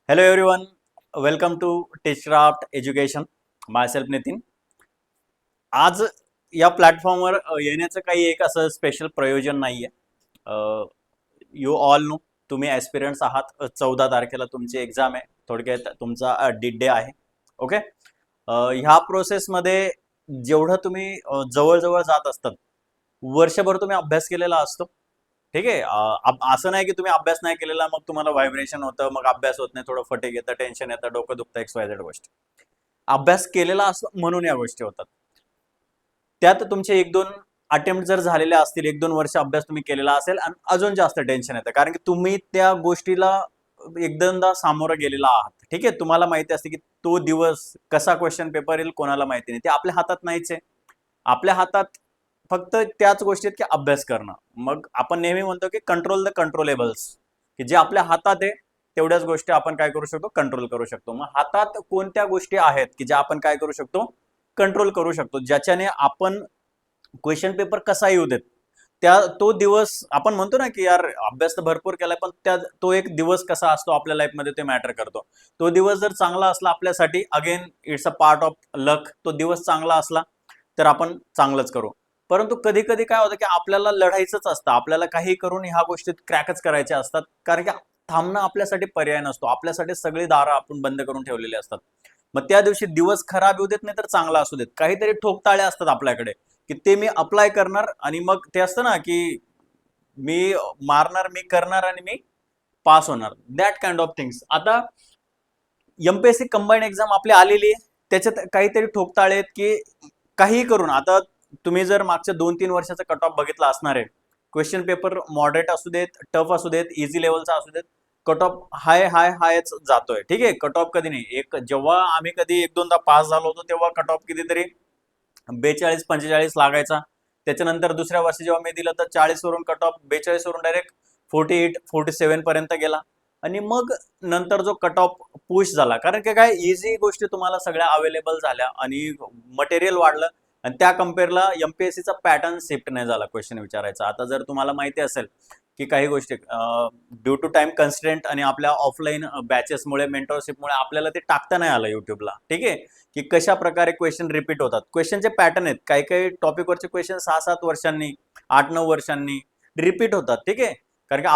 Hello everyone, welcome to Teachcraft Education. Myself Nitin. आज या प्लॅटफॉर्मवर येण्याचं काही एक असं स्पेशल प्रयोजन नाहीये. यू ऑल नो तुम्ही ॲस्पिरंट्स आहात. 14 तारखेला तुमची एक्झाम आहे. थोडक्यात तुमचा डीड डे आहे. ओके. ह्या प्रोसेसमध्ये जेवढं तुम्ही जवळजवळ जात असतात, वर्षभर तुम्ही अभ्यास केलेला असतो. ठीक आहे. असं नाही की तुम्ही अभ्यास नाही केलेला मग तुम्हाला व्हायब्रेशन होतं, मग अभ्यास होत नाही, थोडं फटीग येतं, टेन्शन येतं, डोकं दुखतं, XYZ गोष्ट. अभ्यास केलेला असतो म्हणून या गोष्टी होतात. त्यात तुमचे एक दोन अटेम्प्ट जर झालेले असतील, 1-2 वर्ष अभ्यास तुम्ही केलेला असेल आणि अजून जास्त टेन्शन येतं, कारण की तुम्ही त्या गोष्टीला एकदमदा सामोरं गेलेला आहात. ठीक आहे. तुम्हाला माहिती असते की तो दिवस कसा क्वेश्चन पेपर येईल कोणाला माहिती नाही. ते आपल्या हातात नाहीच आहे. आपल्या हातात फक्त त्याच गोष्टीत की अभ्यास करणं. मग आपण नेहमी म्हणतो की कंट्रोल द कंट्रोलेबल्स, की जे आपल्या हातात आहे तेवढ्याच गोष्टी आपण काय करू शकतो, कंट्रोल करू शकतो. मग हातात कोणत्या गोष्टी आहेत की ज्या आपण काय करू शकतो, कंट्रोल करू शकतो, ज्याच्याने आपण क्वेश्चन पेपर कसा येऊ देत. तो दिवस आपण म्हणतो ना की यार अभ्यास तर भरपूर केलाय, पण तो एक दिवस कसा असतो आपल्या लाईफमध्ये ते मॅटर करतो. तो दिवस जर चांगला असला आपल्यासाठी, again it's a part of luck. तो दिवस चांगला असला तर आपण चांगलंच करू. परंतु कधी कधी काय होतं की आपल्याला लढायचंच असतं, आपल्याला काही करून ह्या गोष्टीत क्रॅकच करायच्या असतात, कारण की थांबणं आपल्यासाठी पर्याय नसतो. आपल्यासाठी सगळी दारं आपण बंद करून ठेवलेली असतात. मग त्या दिवशी दिवस खराब येऊ देत नाही तर चांगला असू देत, काहीतरी ठोकताळे असतात आपल्याकडे की ते मी अप्लाय करणार आणि मग ते असतं ना की मी मारणार, मी करणार आणि मी पास होणार. That kind of things. आता एमपीएससी कंबाईन एक्झाम आपली आलेली आहे, त्याच्यात काहीतरी ठोकताळे आहेत की काही करून. आता तुम्ही जर मागच्या 2-3 वर्षाचा कट ऑफ बघितला असणार आहे, क्वेश्चन पेपर मॉडरेट असू देत, टफ असू देत, इझी लेवलचा असू देत, कट ऑफ हाय हाय हायच जातोय. ठीक आहे. कट ऑफ कधी नाही, एक जेव्हा आम्ही कधी 1-2दा पास झालो होतो तेव्हा कट ऑफ कितीतरी 42-45 लागायचा. त्याच्यानंतर दुसऱ्या वर्षी जेव्हा मी दिलं तर 40 वरून कट ऑफ 42 वरून डायरेक्ट 48-47 पर्यंत गेला. आणि मग नंतर जो कट ऑफ पुश झाला, कारण की काय इझी गोष्टी तुम्हाला सगळ्या अवेलेबल झाल्या आणि मटेरियल वाढलं, आणि त्या कम्पेअरला एमपीएससीचा पॅटर्न शिफ्ट नाही झाला क्वेश्चन विचारायचा. आता जर तुम्हाला माहिती असेल की काही गोष्टी ड्यू टू टाइम कन्स्ट्रेंट आणि आपल्या ऑफलाईन बॅचेसमुळे, मेंटरशिपमुळे आपल्याला ते टाकता नाही आलं युट्यूबला. ठीक आहे. की कशा प्रकारे क्वेश्चन रिपीट होतात. क्वेश्चनचे पॅटर्न आहेत, काही काही टॉपिकवरचे क्वेश्चन 6-7 वर्षांनी, 8-9 वर्षांनी रिपीट होतात. ठीक आहे. कारण की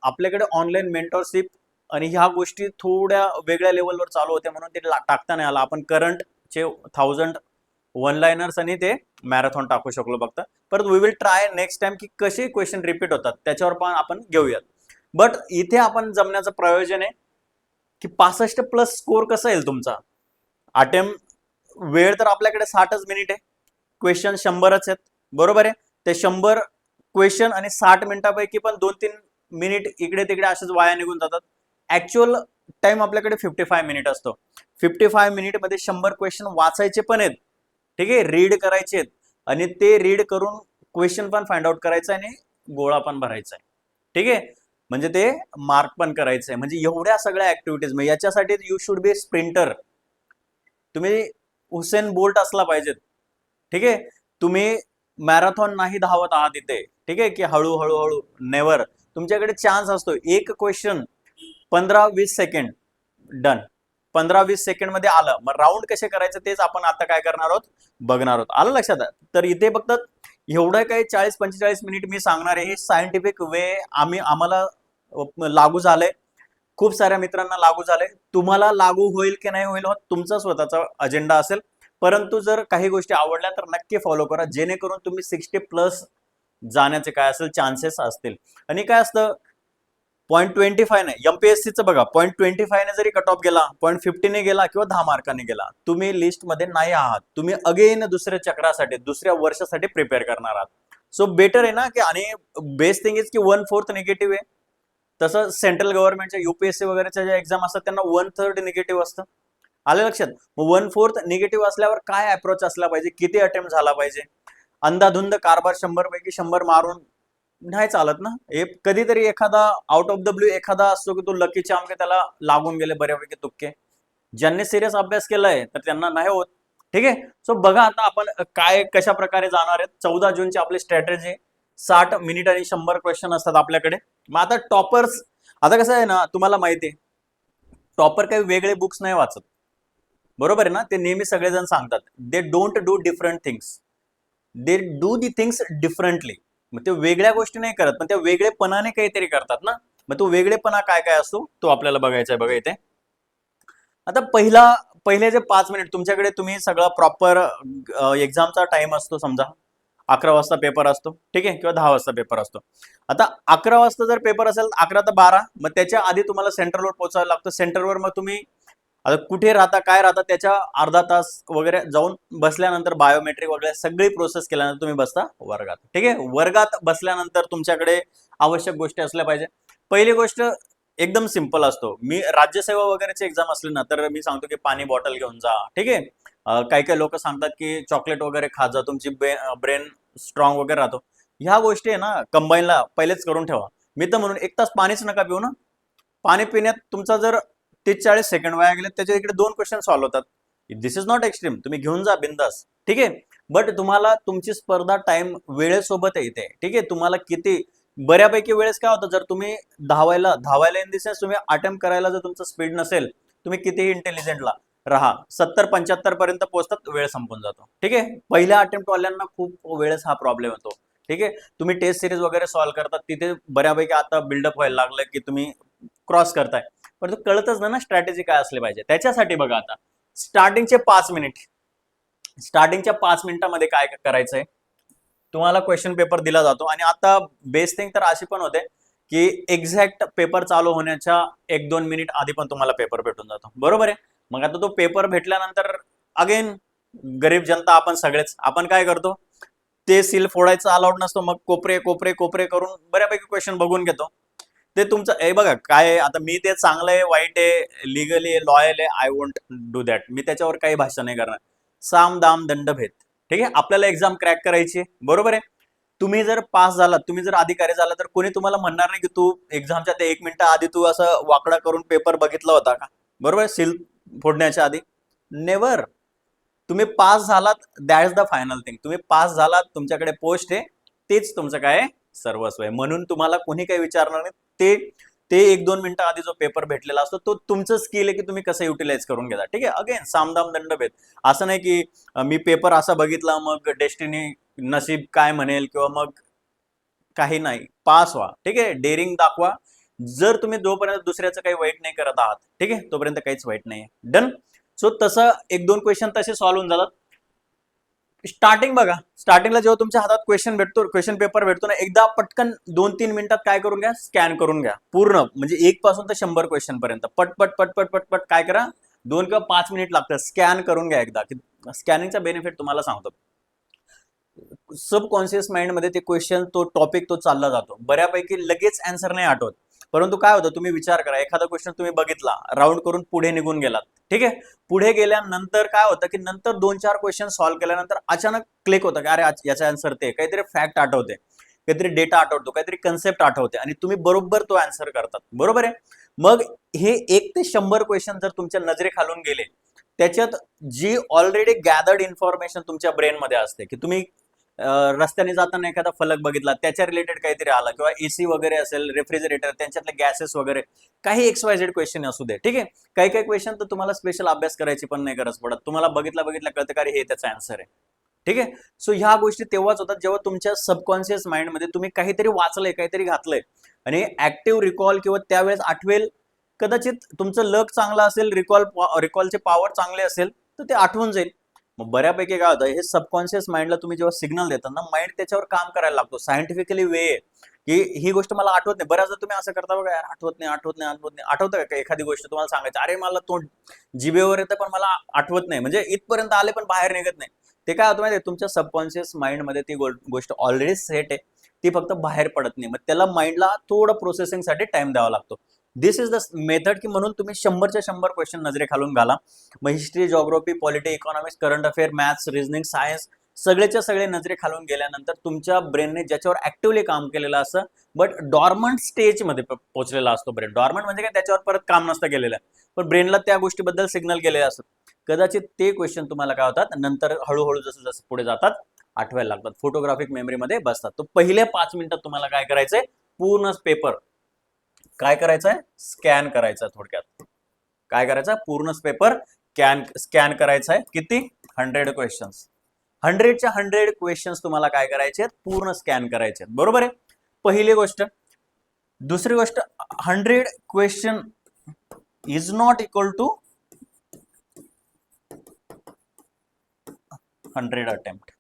आपल्याकडे ऑनलाईन मेंटरशिप आणि ह्या गोष्टी थोड्या वेगळ्या लेवलवर चालू होत्या म्हणून ते टाकता नाही आला. आपण करंटचे 1000 वन लाइनर्स आणि ते मॅरेथॉन टाकू शकलो फक्त. परत we will try next time की कसे क्वेश्चन रिपीट होतात त्याच्यावर पण आपण घेऊयात. बट इथे आपण जमण्याचं प्रयोजन आहे की 65+ स्कोर कसा येईल तुमचा. वेळ तर आपल्याकडे 60च मिनिट आहे, क्वेश्चन 100च आहेत, बरोबर आहे. ते 100 क्वेश्चन आणि 60 मिनिटापैकी पण 2-3 मिनिट इकडे तिकडे असेच वाया निघून जातात. ऍक्च्युअल टाइम आपल्याकडे 55 मिनिट असतो. 55 मिनिट मध्ये 100 क्वेश्चन वाचायचे पण आहेत. ठीक आहे. रीड करायचे आहेत आणि ते रीड करून क्वेश्चन पण फाइंड आउट करायचा आणि गोळा पण भरायचा आहे. ठीक आहे. म्हणजे ते मार्क पण करायचं आहे. म्हणजे एवढ्या सगळ्या ऍक्टिव्हिटीज, मग याच्यासाठी यू शुड बी स्प्रिंटर. तुम्ही हुसेन बोल्ट असला पाहिजेत. ठीक आहे. तुम्ही मॅरेथॉन नाही धावत आहात इथे. ठीक आहे. की हळूहळू हळू नेवर. तुमच्याकडे चान्स असतो, एक क्वेश्चन 15-20 सेकंड डन. 15-20 सेकंड मध्ये आलं, मग राऊंड कसे करायचे तेच आपण आता काय करणार आहोत, बघणार आहोत. आलं लक्षात. तर इथे फक्त एवढं काही 40-45 मिनिट मी सांगणार आहे, हे सायंटिफिक वे आम्हाला लागू झालंय, खूप साऱ्या मित्रांना लागू झालंय. तुम्हाला लागू होईल की नाही होईल तुमचा स्वतःचा अजेंडा असेल. परंतु जर काही गोष्टी आवडल्या तर नक्की फॉलो करा, जेणेकरून तुम्ही 60+ जाण्याचे काय असेल चान्सेस असतील. आणि काय असतं, 0.25 नाही, एमपीएससीचं बघा, 0.25 ने जरी कट ऑफ गेला, 0.50 ने गेला किंवा 10 मार्कांनी गेला, तुम्ही लिस्ट मध्ये नाही आहात. तुम्ही अगेन दुसऱ्या चक्रासाठी, दुसऱ्या वर्षासाठी प्रिपेअर करणार आहात. सो बेटर आहे ना की, आणि बेस्ट थिंग इज की 1/4 निगेटिव्ह आहे. तसं सेंट्रल गव्हर्नमेंटच्या युपीएससी वगैरेच्या ज्या एक्झाम असतात त्यांना 1/3 निगेटिव्ह असतं. आलं लक्षात. मग 1/4 निगेटिव्ह असल्यावर काय अप्रोच असला पाहिजे, किती अटेम्प्ट झाला पाहिजे. अंधाधुंद कारभार 100 पैकी 100 मारून नाही चालत ना. हे कधीतरी एखादा आउट ऑफ द ब्ल्यू एखादा असतो की तो लकी चार्म के त्याला लागून गेले बऱ्यापैकी तुक्के. ज्यांनी सिरियस अभ्यास केलाय तर त्यांना नाही होत. ठीक आहे. सो बघा आता आपण काय कशा प्रकारे जाणार आहेत. 14 जूनची आपली स्ट्रॅटेजी, 60 मिनिट आणि 100 क्वेश्चन असतात आपल्याकडे. मग आता टॉपर्स, आता कसं आहे ना, तुम्हाला माहिती आहे टॉपर काही वेगळे बुक्स नाही वाचत, बरोबर आहे ना. ते नेहमी सगळेजण सांगतात they don't do different things, they do the things differently. मग ते वेगळ्या गोष्टी नाही करत, पण त्या वेगळेपणाने काहीतरी करतात ना. मग तो वेगळेपणा काय काय असतो तो आपल्याला बघायचा आहे बघा इथे. आता पहिले जे 5 मिनिट तुमच्याकडे तुम्ही सगळं प्रॉपर एक्झामचा टाइम असतो, समजा 11 वाजता पेपर असतो, ठीक आहे, किंवा 10 वाजता पेपर असतो. आता 11 वाजता जर पेपर असेल 11 ते 12, मग त्याच्या आधी तुम्हाला सेंटरवर पोहोचायला लागतं. सेंटरवर मग तुम्ही आता कुठे राहता काय राहता त्याच्या अर्धा तास वगैरे जाऊन बसल्यानंतर बायोमेट्रिक वगैरे सगळी प्रोसेस केल्यानंतर तुम्ही बसता वर्गात, ठीक आहे. वर्गात बसल्यानंतर तुमच्याकडे आवश्यक गोष्टी असल्या पाहिजे. पहिली गोष्ट एकदम सिंपल असतो. मी राज्यसेवा वगैरेचे एक्झाम असले ना तर मी सांगतो की पाणी बॉटल घेऊन जा, ठीक आहे. काही काही लोक सांगतात की चॉकलेट वगैरे खात जा, तुमची ब्रेन स्ट्रॉंग वगैरे राहतो. ह्या गोष्टी आहे ना कंबाईनला पहिलेच करून ठेवा. मी तर म्हणून 1 तास पाणीच नका पिऊ ना. पाणी पिण्यात तुमचा जर 30-40 सेकंड वाया गेले, त्याच्या इकडे 2 क्वेश्चन सॉल्व्ह होतात. दिस इज नॉट एक्स्ट्रीम, तुम्ही घेऊन जा बिंदास, ठीक आहे. बट तुम्हाला तुमची स्पर्धा टाइम वेळेसोबत येते, ठीक आहे. तुम्हाला किती बऱ्यापैकी वेळेस काय होतं, जर तुम्ही धावायला इन द सेन्स तुम्ही अटेम्प्ट करायला जर तुमचं स्पीड नसेल, तुम्ही कितीही इंटेलिजंटला राहा, 70-75 पर्यंत पोहोचतात, वेळ संपून जातो, ठीक आहे. पहिल्या अटेम्प्ट वाल्यांना खूप वेळेस हा प्रॉब्लेम होतो, ठीक आहे. तुम्ही टेस्ट सिरीज वगैरे सॉल्व्ह करतात तिथे बऱ्यापैकी आता बिल्डअप व्हायला लागलं की तुम्ही क्रॉस करताय, पण तो कळतच ना स्ट्रॅटेजी काय असली पाहिजे. त्याच्यासाठी बघा आता स्टार्टिंगचे 5 मिनिट, स्टार्टिंगच्या 5 मिनिटामध्ये काय करायचंय, तुम्हाला क्वेश्चन पेपर दिला जातो. आणि आता बेस्ट थिंग तर अशी पण होते की एक्झॅक्ट पेपर चालू होण्याच्या 1-2 मिनिट आधी पण तुम्हाला पेपर भेटून जातो, बरोबर आहे. मग आता तो पेपर भेटल्यानंतर अगेन गरीब जनता आपण सगळेच आपण काय करतो, ते सील फोडायचं अलाउड नसतो, मग कोपरे कोपरे कोपरे करून बऱ्यापैकी क्वेश्चन बघून घेतो. ते तुमचं हे बघा काय, आता मी ते चांगलं आहे वाईट आहे लिगली लॉयल आहे, आय वोंट डू दॅट, मी त्याच्यावर काही भाषण नाही करणार. साम दाम दंडभेद, ठीक आहे. आपल्याला एक्झाम क्रॅक करायची, बरोबर आहे. तुम्ही जर पास झालात, तुम्ही जर अधिकारी झाला, तर कोणी तुम्हाला म्हणणार नाही की तू एक्झामच्या ते 1 मिनिट आधी तू असं वाकडा करून पेपर बघितला होता का, बरोबर. सील फोडण्याच्या आधी नेव्हर. तुम्ही पास झालात, that is the final thing. तुम्ही पास झालात, तुमच्याकडे पोस्ट आहे, तेच तुमचं काय सर्वस्व आहे. म्हणून तुम्हाला कोणी काही विचारणार नाही. ते ते 1-2 मिनिटं आधी जो पेपर भेटलेला असतो तो तुमचं स्किल आहे की तुम्ही कसं युटिलाइज करून घेता, ठीक आहे. अगेन सामदाम दंडभेद, असं नाही की मी पेपर असा बघितला मग डेस्टिनी नशीब काय म्हणेल किंवा मग काही नाही. पास व्हा, ठीक आहे. डेअरिंग दाखवा. जर तुम्ही जोपर्यंत दुसऱ्याचं काही वाईट नाही करत आहात, ठीक आहे, तोपर्यंत काहीच वाईट नाही. डन. सो तसं 1-2 क्वेश्चन तसे सॉल्व्ह होऊन जातात. स्टार्टिंग बघा, स्टार्टिंगला जेव्हा तुमच्या हातात क्वेश्चन पेपर भेटतो ना, एकदा पटकन 2-3 मिनिटात काय करून घ्या, स्कॅन करून घ्या पूर्ण, म्हणजे 1 पासून तर 100 क्वेश्चन पर्यंत पटपट पटपट पटपट काय करा, 2 किंवा 5 मिनिट लागतात, स्कॅन करून घ्या एकदा. स्कॅनिंगचा बेनिफिट तुम्हाला सांगतो. सबकॉन्शियस माइंड मध्ये ते क्वेश्चन तो टॉपिक तो चालला जातो, बऱ्यापैकी लगेच आन्सर नाही आठवत. परंतु काय होतं, तुम्ही विचार करा, एखादा क्वेश्चन तुम्ही बघितला, राऊंड करून पुढे निघून गेलात, ठीक आहे. पुढे गेल्यानंतर काय होतं की नंतर 2-4 क्वेश्चन सॉल्व्ह केल्यानंतर अचानक क्लिक होतं की अरे याचा आन्सर ते, काहीतरी फॅक्ट आठवते, काहीतरी डेटा आठवतो, काहीतरी कन्सेप्ट आठवते आणि तुम्ही बरोबर तो आन्सर करतात, बरोबर आहे. मग हे 1 ते 100 क्वेश्चन जर तुमच्या नजरेखालून गेले, त्याच्यात जी ऑलरेडी गॅदर्ड इन्फॉर्मेशन तुमच्या ब्रेनमध्ये असते की तुम्ही रस्त्याने जाताना एखादा फलक बघितला, त्याच्या रिलेटेड काहीतरी आला, किंवा एसी वगैरे असेल, रेफ्रिजरेटर, त्यांच्यातले गॅसेस वगैरे, काही XYZ क्वेश्चन असू दे, ठीक आहे. काही काही क्वेश्चन तर तुम्हाला स्पेशल अभ्यास करायची पण नाही गरज पडत, तुम्हाला बघितला कळतं का हे त्याचा आन्सर आहे, ठीक आहे. सो ह्या गोष्टी तेव्हाच होतात जेव्हा तुमच्या सबकॉन्शियस माइंडमध्ये तुम्ही काहीतरी वाचलंय, काहीतरी घातलंय आणि ऍक्टिव्ह रिकॉल किंवा त्यावेळेस आठवेल. कदाचित तुमचं लक चांगलं असेल, रिकॉलचे पॉवर चांगले असेल तर ते आठवून जाईल. मग बऱ्यापैकी काय होतं, हे सबकॉन्शियस माइंडला तुम्ही जेव्हा सिग्नल देता ना, माइंड त्याच्यावर काम करायला लागतो. सायंटिफिकली वे की ही गोष्ट मला आठवत नाही. बऱ्याचदा तुम्ही असं करता बघा, यार आठवत नाही आठवत नाही आठवत नाही. आठवतं का एखादी गोष्ट तुम्हाला सांगायची, अरे मला तो जिभेवर येतं पण मला आठवत नाही, म्हणजे इथपर्यंत आले पण बाहेर निघत नाही. ते काय होतं माहिती, तुमच्या सबकॉन्शियस माइंडमध्ये ती गोष्ट ऑलरेडी सेट आहे, ती फक्त बाहेर पडत नाही. मग त्याला माइंडला थोडं प्रोसेसिंगसाठी टाइम द्यावा लागतो. दिस इज द मेथड की म्हणून तुम्ही 100च्या 100 क्वेश्चन नजरेखालून घाला. मग history, geography, polity, economics, current affair, maths, reasoning, science सगळेच्या सगळे नजरे खालून गेल्यानंतर तुमच्या ब्रेनने ज्याच्यावर ऍक्टिव्हली काम केलेलं असतं, बट डॉर्मंट स्टेजमध्ये पोहोचलेला असतो ब्रेन. डॉर्मंट म्हणजे काय, त्याच्यावर परत काम नसतं केलेलं, पण ब्रेनला त्या गोष्टीबद्दल सिग्नल गेलेले असतात. कदाचित ते क्वेश्चन तुम्हाला काय होतात, नंतर हळूहळू जसं जसं पुढे जातात आठवायला लागतात, फोटोग्राफिक मेमरीमध्ये बसतात. तो पहिल्या 5 मिनिटात तुम्हाला काय करायचंय, पूर्ण पेपर काय करायचंय, स्कॅन करायचा थोडक्यात. काय करायचं, पूर्ण पेपर स्कॅन करायचा आहे. किती, 100 क्वेश्चन्स. 100च्या 100 क्वेश्चन्स तुम्हाला काय करायचे, पूर्ण स्कॅन करायचे, बरोबर आहे. पहिली गोष्ट. दुसरी गोष्ट, 100 question is not equal to 100 attempt.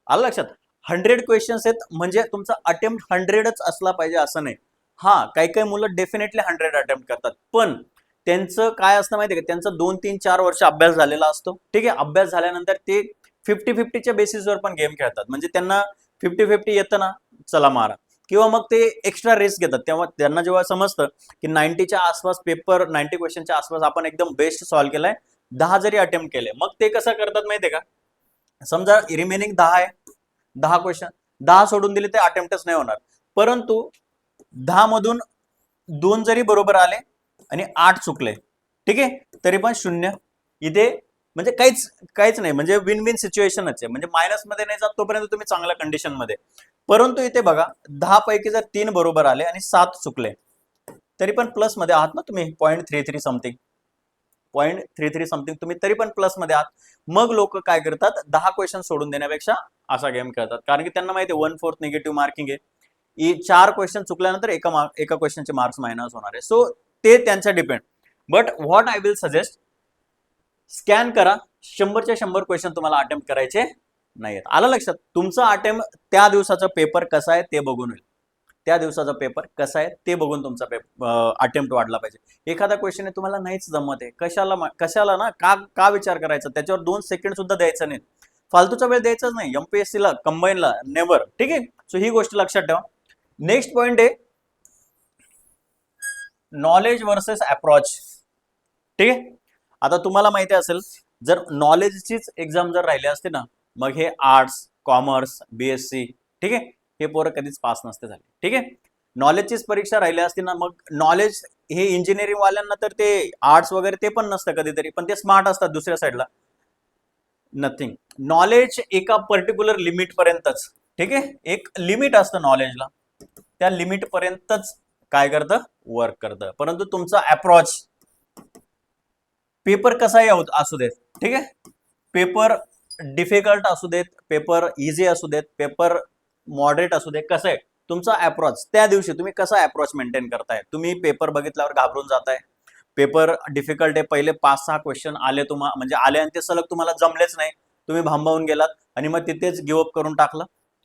आलं लक्षात. 100 क्वेश्चन्स आहेत म्हणजे तुमचा अटेम्प्ट 100च असला पाहिजे असं नाही. हा, काही काही मुलं डेफिनेटली 100 अटेम्प्ट करतात, पण त्यांचं काय असतं माहितीये का, त्यांचा 2-3-4 वर्ष अभ्यास झालेला असतो. ठीक आहे, अभ्यास झाल्यानंतर ते 50-50च्या बेसिसवर पण गेम खेळतात. म्हणजे त्यांना 50-50 येतं ना, चला मारा. किंवा मग ते एक्स्ट्रा रिस्क घेतात. तेव्हा त्यांना जेव्हा समजतं की 90च्या आसपास पेपर, 90 क्वेश्चनच्या आसपास आपण एकदम बेस्ट सॉल्व्ह केलाय, 10 जरी अटेम्प्ट केले, मग ते कसं करतात माहितीये का, समजा रिमेनिंग 10 आहे, 10 क्वेश्चन, 10 सोडून दिले ते अटेम्प्टच नाही होणार. परंतु 10 मधून 2 जरी बरोबर आले आणि 8 चुकले, ठीक आहे, तरी पण 0. इथे म्हणजे काहीच नाही, म्हणजे विन विन सिच्युएशनच आहे. म्हणजे मायनस मध्ये नाही जात तोपर्यंत तुम्ही चांगल्या कंडिशन मध्ये. परंतु इथे बघा, 10 पैकी जर 3 बरोबर आले आणि 7 चुकले, तरी पण प्लस मध्ये आहात ना तुम्ही, 0.33 समथिंग, 0.33 समथिंग तुम्ही तरी पण प्लस मध्ये आहात. मग लोक काय करतात, 10 क्वेश्चन सोडून देण्यापेक्षा असा गेम खेळतात, कारण की त्यांना माहिती आहे 1/4 निगेटिव्ह मार्किंग आहे. 4 क्वेश्चन चुकल्यानंतर एका क्वेश्चनचे मार्क्स मायनस होणार आहे. सो ते त्यांचं depend. But what I will suggest, scan करा. 100च्या 100 क्वेश्चन तुम्हाला अटेम्प्ट करायचे नाहीत. आलं लक्षात. तुमचा अटेम्प्ट त्या दिवसाचा पेपर कसा आहे ते बघून होईल. त्या दिवसाचा पेपर कसा आहे ते बघून तुमचा अटेम्प्ट वाढला पाहिजे. एखादा क्वेश्चन आहे तुम्हाला नाहीच जमत आहे, कशाला ना, का विचार करायचा, त्याच्यावर 2 सेकंड सुद्धा द्यायचं नाही, फालतूचा वेळ द्यायचाच नाही. एमपीएससीला, कंबाईनला नेव्हर. ठीक आहे. सो ही गोष्ट लक्षात ठेवा. नेक्स्ट पॉइंट आहे नॉलेज वर्सेस अप्रोच. ठीक आहे. आता तुम्हाला माहिती असेल, जर नॉलेजचीच एक्झाम जर राहिली असते ना, मग हे आर्ट्स, कॉमर्स, बीएससी, ठीक आहे, हे पोरं कधीच पास नसते झाले. ठीक आहे. नॉलेजचीच परीक्षा राहिली असती ना, मग नॉलेज हे इंजिनिअरिंग वाल्यांना तर ते आर्ट्स वगैरे ते पण नसतं कधीतरी, पण ते स्मार्ट असतात दुसऱ्या साईडला. नथिंग. नॉलेज एका पर्टिक्युलर लिमिट पर्यंतच. ठीक आहे, एक लिमिट असतं नॉलेजला, त्या लिमिट पर्यंतच काय करतं, वर्क करतं. परंतु तुमचा अप्रोच, पेपर कसाही असू देत, ठीक आहे, पेपर डिफिकल्ट असू देत, पेपर इझी असू देत, पेपर मॉडरेट असू दे, कसं आहे तुमचा अप्रोच, त्या दिवशी तुम्ही कसा अप्रोच मेंटेन करताय. तुम्ही पेपर बघितल्यावर घाबरून जाताय, पेपर डिफिकल्ट आहे, पहिले 5-6 क्वेश्चन आले म्हणजे आले आणि ते सलग तुम्हाला जमलेच नाही, तुम्ही भांबावून गेलात आणि मग तिथेच गिव्ह अप करून टाकलं,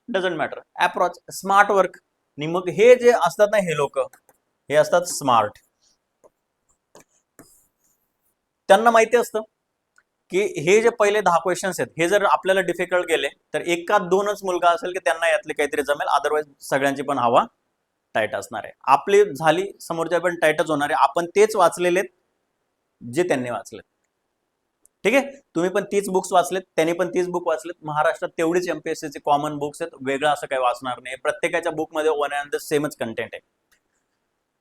doesn't matter. Approach, smart work. आणि मग हे जे असतात ना, हे लोक हे असतात स्मार्ट. त्यांना माहिती असतं की हे जे पहिले 10 क्वेश्चन्स आहेत, हे जर आपल्याला डिफिकल्ट गेले तर 1-2च मुलगा असेल की त्यांना यातले काहीतरी जमेल, अदरवाईज सगळ्यांची पण हवा टाईट असणार आहे. आपली झाली, समोरच्या पण टाईटच होणार आहे. आपण तेच वाचलेले जे त्यांनी वाचलेत. ठीक आहे. तुम्ही पण तीच बुक्स वाचलेत, त्यांनी पण तीच बुक वाचलेत. महाराष्ट्रात तेवढीच एमपीएससीचे कॉमन बुक्स आहेत, वेगळं असं काही वाचणार नाही. प्रत्येकाच्या बुकमध्ये वन अँड द सेमच कंटेंट आहे.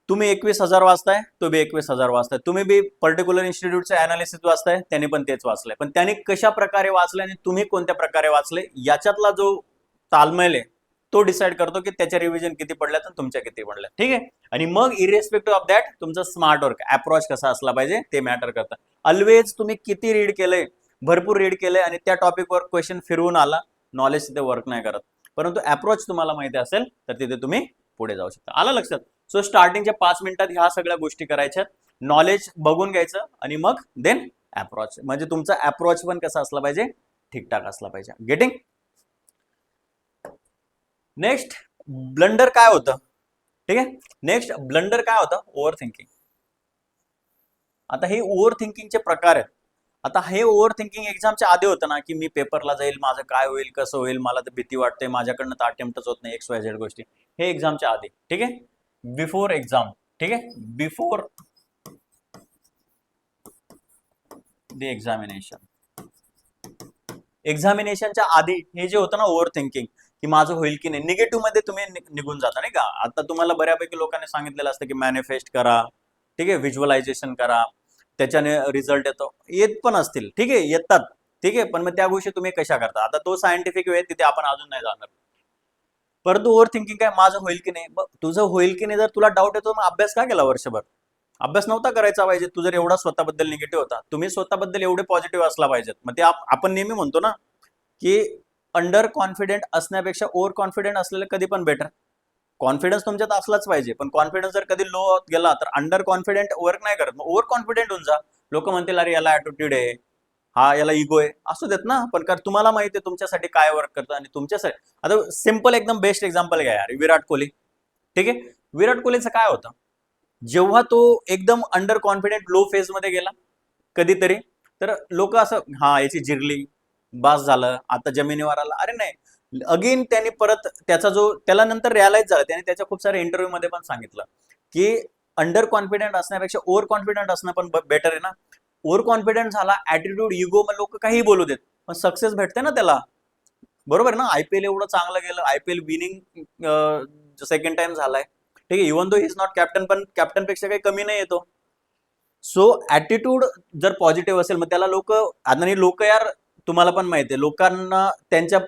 तुम्ही 21,000 वाचताय, तो बी 21,000 वाचताय. तुम्ही बी पर्टिक्युलर इन्स्टिट्यूटचे अनालिसिस वाचताय, त्यांनी पण तेच वाचलंय. पण त्यांनी कशा प्रकारे वाचलंय आणि तुम्ही कोणत्या प्रकारे वाचले, याच्यातला जो ताळमेळ आहे तो डिसाईड करतो की त्याच्या रिव्हिजन किती पडल्यात आणि तुमच्या किती पडल्यात. ठीक आहे. आणि मग इरेस्पेक्टिव्ह ऑफ दॅट तुमचं स्मार्ट वर्क, अप्रोच कसा असला पाहिजे ते मॅटर करतं. ऑलवेज तुम्ही किती रीड केलंय, भरपूर रीड केलंय आणि त्या टॉपिकवर क्वेश्चन फिरवून आला, नॉलेज तिथे वर्क नाही करत. परंतु अप्रोच तुम्हाला माहिती असेल तर तिथे तुम्ही पुढे जाऊ शकता. आलं लक्षात. सो स्टार्टिंगच्या 5 मिनिटात ह्या सगळ्या गोष्टी करायच्या, नॉलेज बघून घ्यायचं आणि मग देन अप्रोच. म्हणजे तुमचा अप्रोच पण कसा असला पाहिजे, ठीकठाक असला पाहिजे. गेटिंग. नेक्स्ट ब्लंडर काय होतं, ठीक आहे, नेक्स्ट ब्लंडर काय होतं, ओव्हर थिंकिंग. आता हे ओव्हर थिंकिंगचे प्रकार आहेत. आता हे ओव्हर थिंकिंग एक्झामच्या आधी होतं ना, की मी पेपरला जाईल, माझं काय होईल, कसं होईल, मला तर भीती वाटते, माझ्याकडनं तर अटेम्प्टच होत नाही, XYZ गोष्टी. हे एक्झामच्या आधी. ठीक आहे. बिफोर एक्झाम, ठीक आहे, बिफोर द एक्झामिनेशन. एक्झामिनेशनच्या आधी हे जे होतं ना ओव्हर थिंकिंग, की माझं होईल की नाही, निगेटिव्ह मध्ये तुम्ही निघून जाता नाही का. आता तुम्हाला बऱ्यापैकी लोकांनी सांगितलेलं असतं की मॅनिफेस्ट करा, ठीक आहे, व्हिज्युअलायझेशन करा, त्याच्याने रिझल्ट येतो, येत पण असतील, ठीक आहे, येतात, ठीक आहे, पण मग त्या गोष्टी तुम्ही कशा करता, आता तो सायंटिफिक वे तिथे आपण अजून नाही जाणार. परंतु ओव्हर थिंकिंग काय, माझं होईल की नाही, तुझं होईल की नाही जर तुला डाऊट येतो, मग अभ्यास का केला वर्षभर. अभ्यास नव्हता करायचा पाहिजे. तू जर एवढा स्वतःबद्दल निगेटिव्ह होता, तुम्ही स्वतःबद्दल एवढे पॉझिटिव्ह असला पाहिजेत. मग ते आपण नेहमी म्हणतो ना की अंडर कॉन्फिडेंट असण्यापेक्षा ओव्हर कॉन्फिडेंट असलेलं कधी पण बेटर. कॉन्फिडन्स तुमच्यात असलाच पाहिजे, पण कॉन्फिडन्स जर कधी लो होत गेला तर अंडर कॉन्फिडेंट वर्क नाही करत. मग ओव्हर कॉन्फिडेंट होऊन जा. लोक म्हणतील अरे याला ऍटिट्यूड आहे, हा याला इगो आहे, असू देत ना. पण तुम्हाला माहिती आहे तुमच्यासाठी काय वर्क करतं आणि तुमच्यासाठी. आता सिम्पल एकदम बेस्ट एक्झाम्पल घ्या यार, विराट कोहली. ठीक आहे, विराट कोहलीचं काय होतं, जेव्हा तो एकदम अंडर कॉन्फिडेंट लो फेज मध्ये गेला कधीतरी, तर लोक असं हा याची जिरली, बास झालं, आता जमिनीवर आला. अरे नाही, अगेन त्यांनी परत त्याचा जो त्याला नंतर रिअलाइज झालं, त्याने त्याच्या खूप साऱ्या इंटरव्ह्यू मध्ये पण सांगितलं की अंडर कॉन्फिडेंट असण्यापेक्षा ओव्हर कॉन्फिडंट असणं पण बेटर आहे ना. ओव्हर कॉन्फिडंट झाला, ऍटिट्यूड इगो, मग लोक काही बोलू देत, पण सक्सेस भेटते ना त्याला. बरोबर ना. आयपीएल एवढं चांगलं गेलं, आयपीएल विनिंग सेकंड टाइम झालाय. ठीक आहे, even though is not captain, पण कॅप्टन पेक्षा काही कमी नाही येतो. सो ऍटिट्यूड जर पॉझिटिव्ह असेल, मग त्याला लोक, आणि लोक यार तुम्हाला पण माहिती आहे, लोकांना त्यांच्या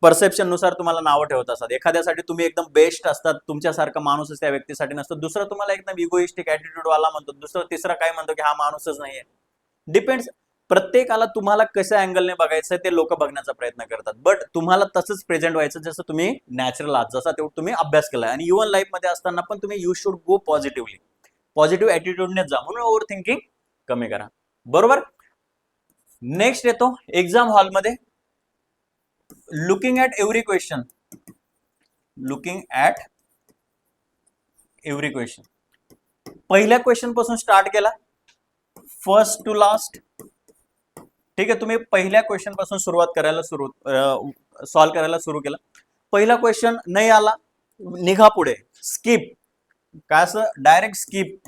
परसेप्शन नुसार तुम्हाला नावं ठेवत असतात. एखाद्यासाठी तुम्ही एकदम बेस्ट असतात, तुमच्यासारखा माणूसच त्या व्यक्तीसाठी नसतो. दुसरा तुम्हाला एकदम इगोइस्टिक ऍटिट्यूड वाला म्हणतो, दुसरं तिसरा काय म्हणतो की हा माणूसच नाहीये. डिपेंड्स. प्रत्येकाला तुम्हाला कशा अँगलने बघायचं ते लोक बघण्याचा प्रयत्न करतात, बट तुम्हाला तसंच प्रेझेंट व्हायचं जसं तुम्ही नॅचरल आहात, जसा तेवढं तुम्ही अभ्यास केलाय. आणि इव्हन लाईफ मध्ये असताना पण तुम्ही you should go positively, positive ऍटिट्यूडने जा. म्हणून ओव्हर थिंकिंग कमी करा. बरोबर. नेक्स्ट येतो एक्झाम हॉलमध्ये looking at every question. Looking at every question. पहिल्या क्वेश्चन पासून स्टार्ट केला, फर्स्ट टू लास्ट. ठीक आहे, तुम्ही पहिल्या क्वेश्चन पासून सुरुवात करायला सॉल्व्ह करायला सुरू केला. पहिला क्वेश्चन नाही आला, निघा पुढे, स्किप. काय असं डायरेक्ट स्किप,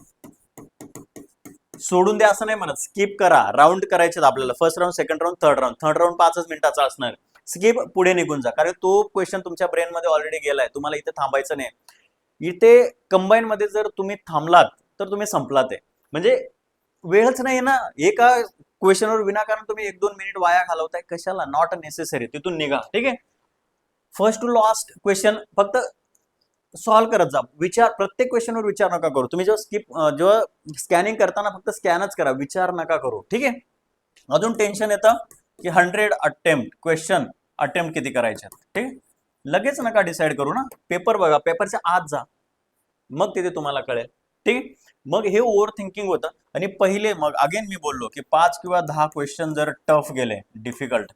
सोडून द्या असं नाही म्हणत, स्किप करा. राऊंड करायचे आपल्याला, first round, second round, third round. Third round 5 मिनिटाचा असणार. स्किप, पुढे निघून जा, कारण तो क्वेश्चन तुमच्या ब्रेन मध्ये ऑलरेडी गेलाय, तुम्हाला इथे थांबायचं नाही. इथे कंबाईन मध्ये जर तुम्ही थांबलात तर तुम्ही संपलात आहे. म्हणजे वेळच नाही ना, एका क्वेश्चनवर विनाकारण तुम्ही 1-2 मिनिट वाया घालवताय, कशाला, नॉट नेसेसरी. तिथून निघा. ठीक आहे, फर्स्ट टू लास्ट क्वेश्चन फक्त सॉल्व्ह करत जा. विचार, प्रत्येक क्वेश्चनवर विचार नका करू. तुम्ही जेव्हा स्कॅनिंग करताना फक्त स्कॅनच करा, विचार नका करू. ठीक आहे. अजून टेन्शन येतं की 100 अटेम्प्ट, क्वेश्चन अटेम्प्ट किती करायचे. ठीक आहे, लगेच नका डिसाईड करू ना. पेपर बघा, पेपरच्या आत जा, मग तिथे तुम्हाला कळेल. ठीक आहे, मग हे ओव्हर थिंकिंग होतं. आणि पहिले, मग अगेन मी बोललो की 5 किंवा 10 क्वेश्चन जर टफ गेले, डिफिकल्ट,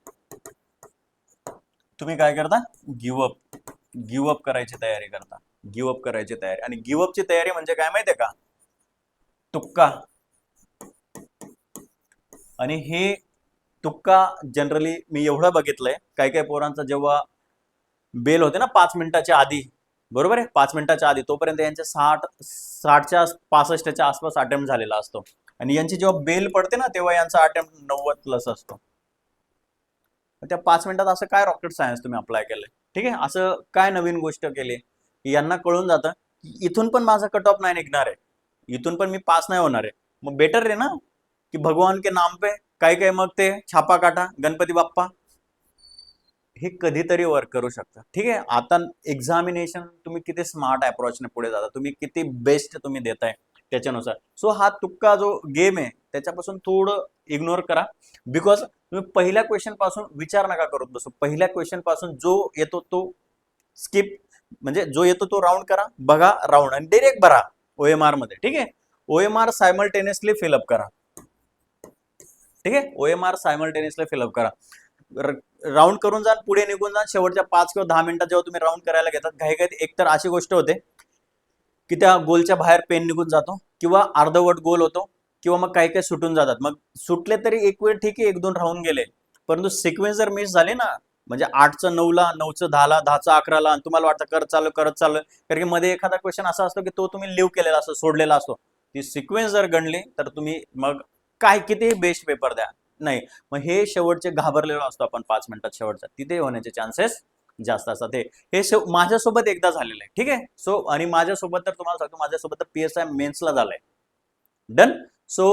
तुम्ही काय करता, गिव्ह अप करायची तयारी करता. गिव्ह अप करायची तयारी. आणि गिव्ह अपची तयारी म्हणजे काय माहितीये का, तुक्का. आणि हे तुक्का जनरली मी एवढं बघितलंय, काही काही पोरांचा जेव्हा बेल होते ना 5 मिनिटाच्या आधी, बरोबर आहे, 5 मिनिटाच्या आधी, तोपर्यंत यांचे 60च्या 65च्या आसपास अटेम्प्ट झालेला असतो. आणि यांची जेव्हा बेल पडते ना, तेव्हा यांचा अटेम्प्ट 90+ असतो. त्या 5 मिनिटात असं काय रॉकेट सायन्स तुम्ही अप्लाय केलंय. ठीक आहे, असं काय नवीन गोष्ट केली, यांना कळून जातं की इथून पण माझा कट ऑफ नाही निघणार आहे, इथून पण मी पास नाही होणार आहे. मग बेटर आहे ना की भगवान के नाम पे, काय काय मग ते छापा काटा, गणपती बाप्पा, हे कधीतरी वर्क करू शकता. ठीक आहे, आता एक्झामिनेशन तुम्ही किती स्मार्ट अप्रोचने पुढे जाता, तुम्ही किती बेस्ट तुम्ही देताय त्याच्यानुसार. सो हा तुक्का जो गेम आहे त्याच्यापासून थोडं इग्नोर करा. बिकॉज तुम्ही पहिल्या क्वेश्चन पासून विचार नका करत बसू. पहिल्या क्वेश्चन पासून जो येतो तो स्किप, म्हणजे जो येतो तो राऊंड करा, बघा राऊंड, आणि डायरेक्ट भरा ओएमआर मध्ये. ठीक आहे, ओएमआर सायमल्टेनियसली फिलअप करा. ठीक आहे, ओएमआर सायमल्टेनियसली फिलअप करा. राऊंड करून जा, पुढे निघून जा. शेवटच्या 5 किंवा 10 मिनिटात जेव्हा तुम्ही राऊंड करायला घेतात, घाईघाईत एकतर अशी गोष्ट होते की त्या गोलच्या बाहेर पेन निघून जातो, किंवा अर्धवट गोल होतो, किंवा मग काही काही सुटून जातात. मग सुटले तरी एक वेळ ठीक आहे, 1-2 राहून गेले, परंतु सिक्वेन्स जर मिस झाली ना, म्हणजे 8चं 9ला, 9चं 10ला, 10चं 11ला, आणि तुम्हाला वाटतं करत चाललं, कारण की मध्ये एखादा क्वेश्चन असा असतो की तो तुम्ही लिव्ह केलेला असतो, सोडलेला असतो. ती सिक्वेन्स जर गणली तर तुम्ही मग काय किती बेस्ट पेपर द्या, नाही. मग हे शेवटचे घाबरलेलो असतो आपण 5 मिनिटात शेवटचा, तिथे होण्याचे चान्सेस जास्त असतात. हे माझ्यासोबत एकदा झालेलं आहे. ठीक आहे, सो आणि माझ्यासोबत तर तुम्हाला सांगतो, माझ्यासोबत तर PSI मेन्सला झालंय. डन. सो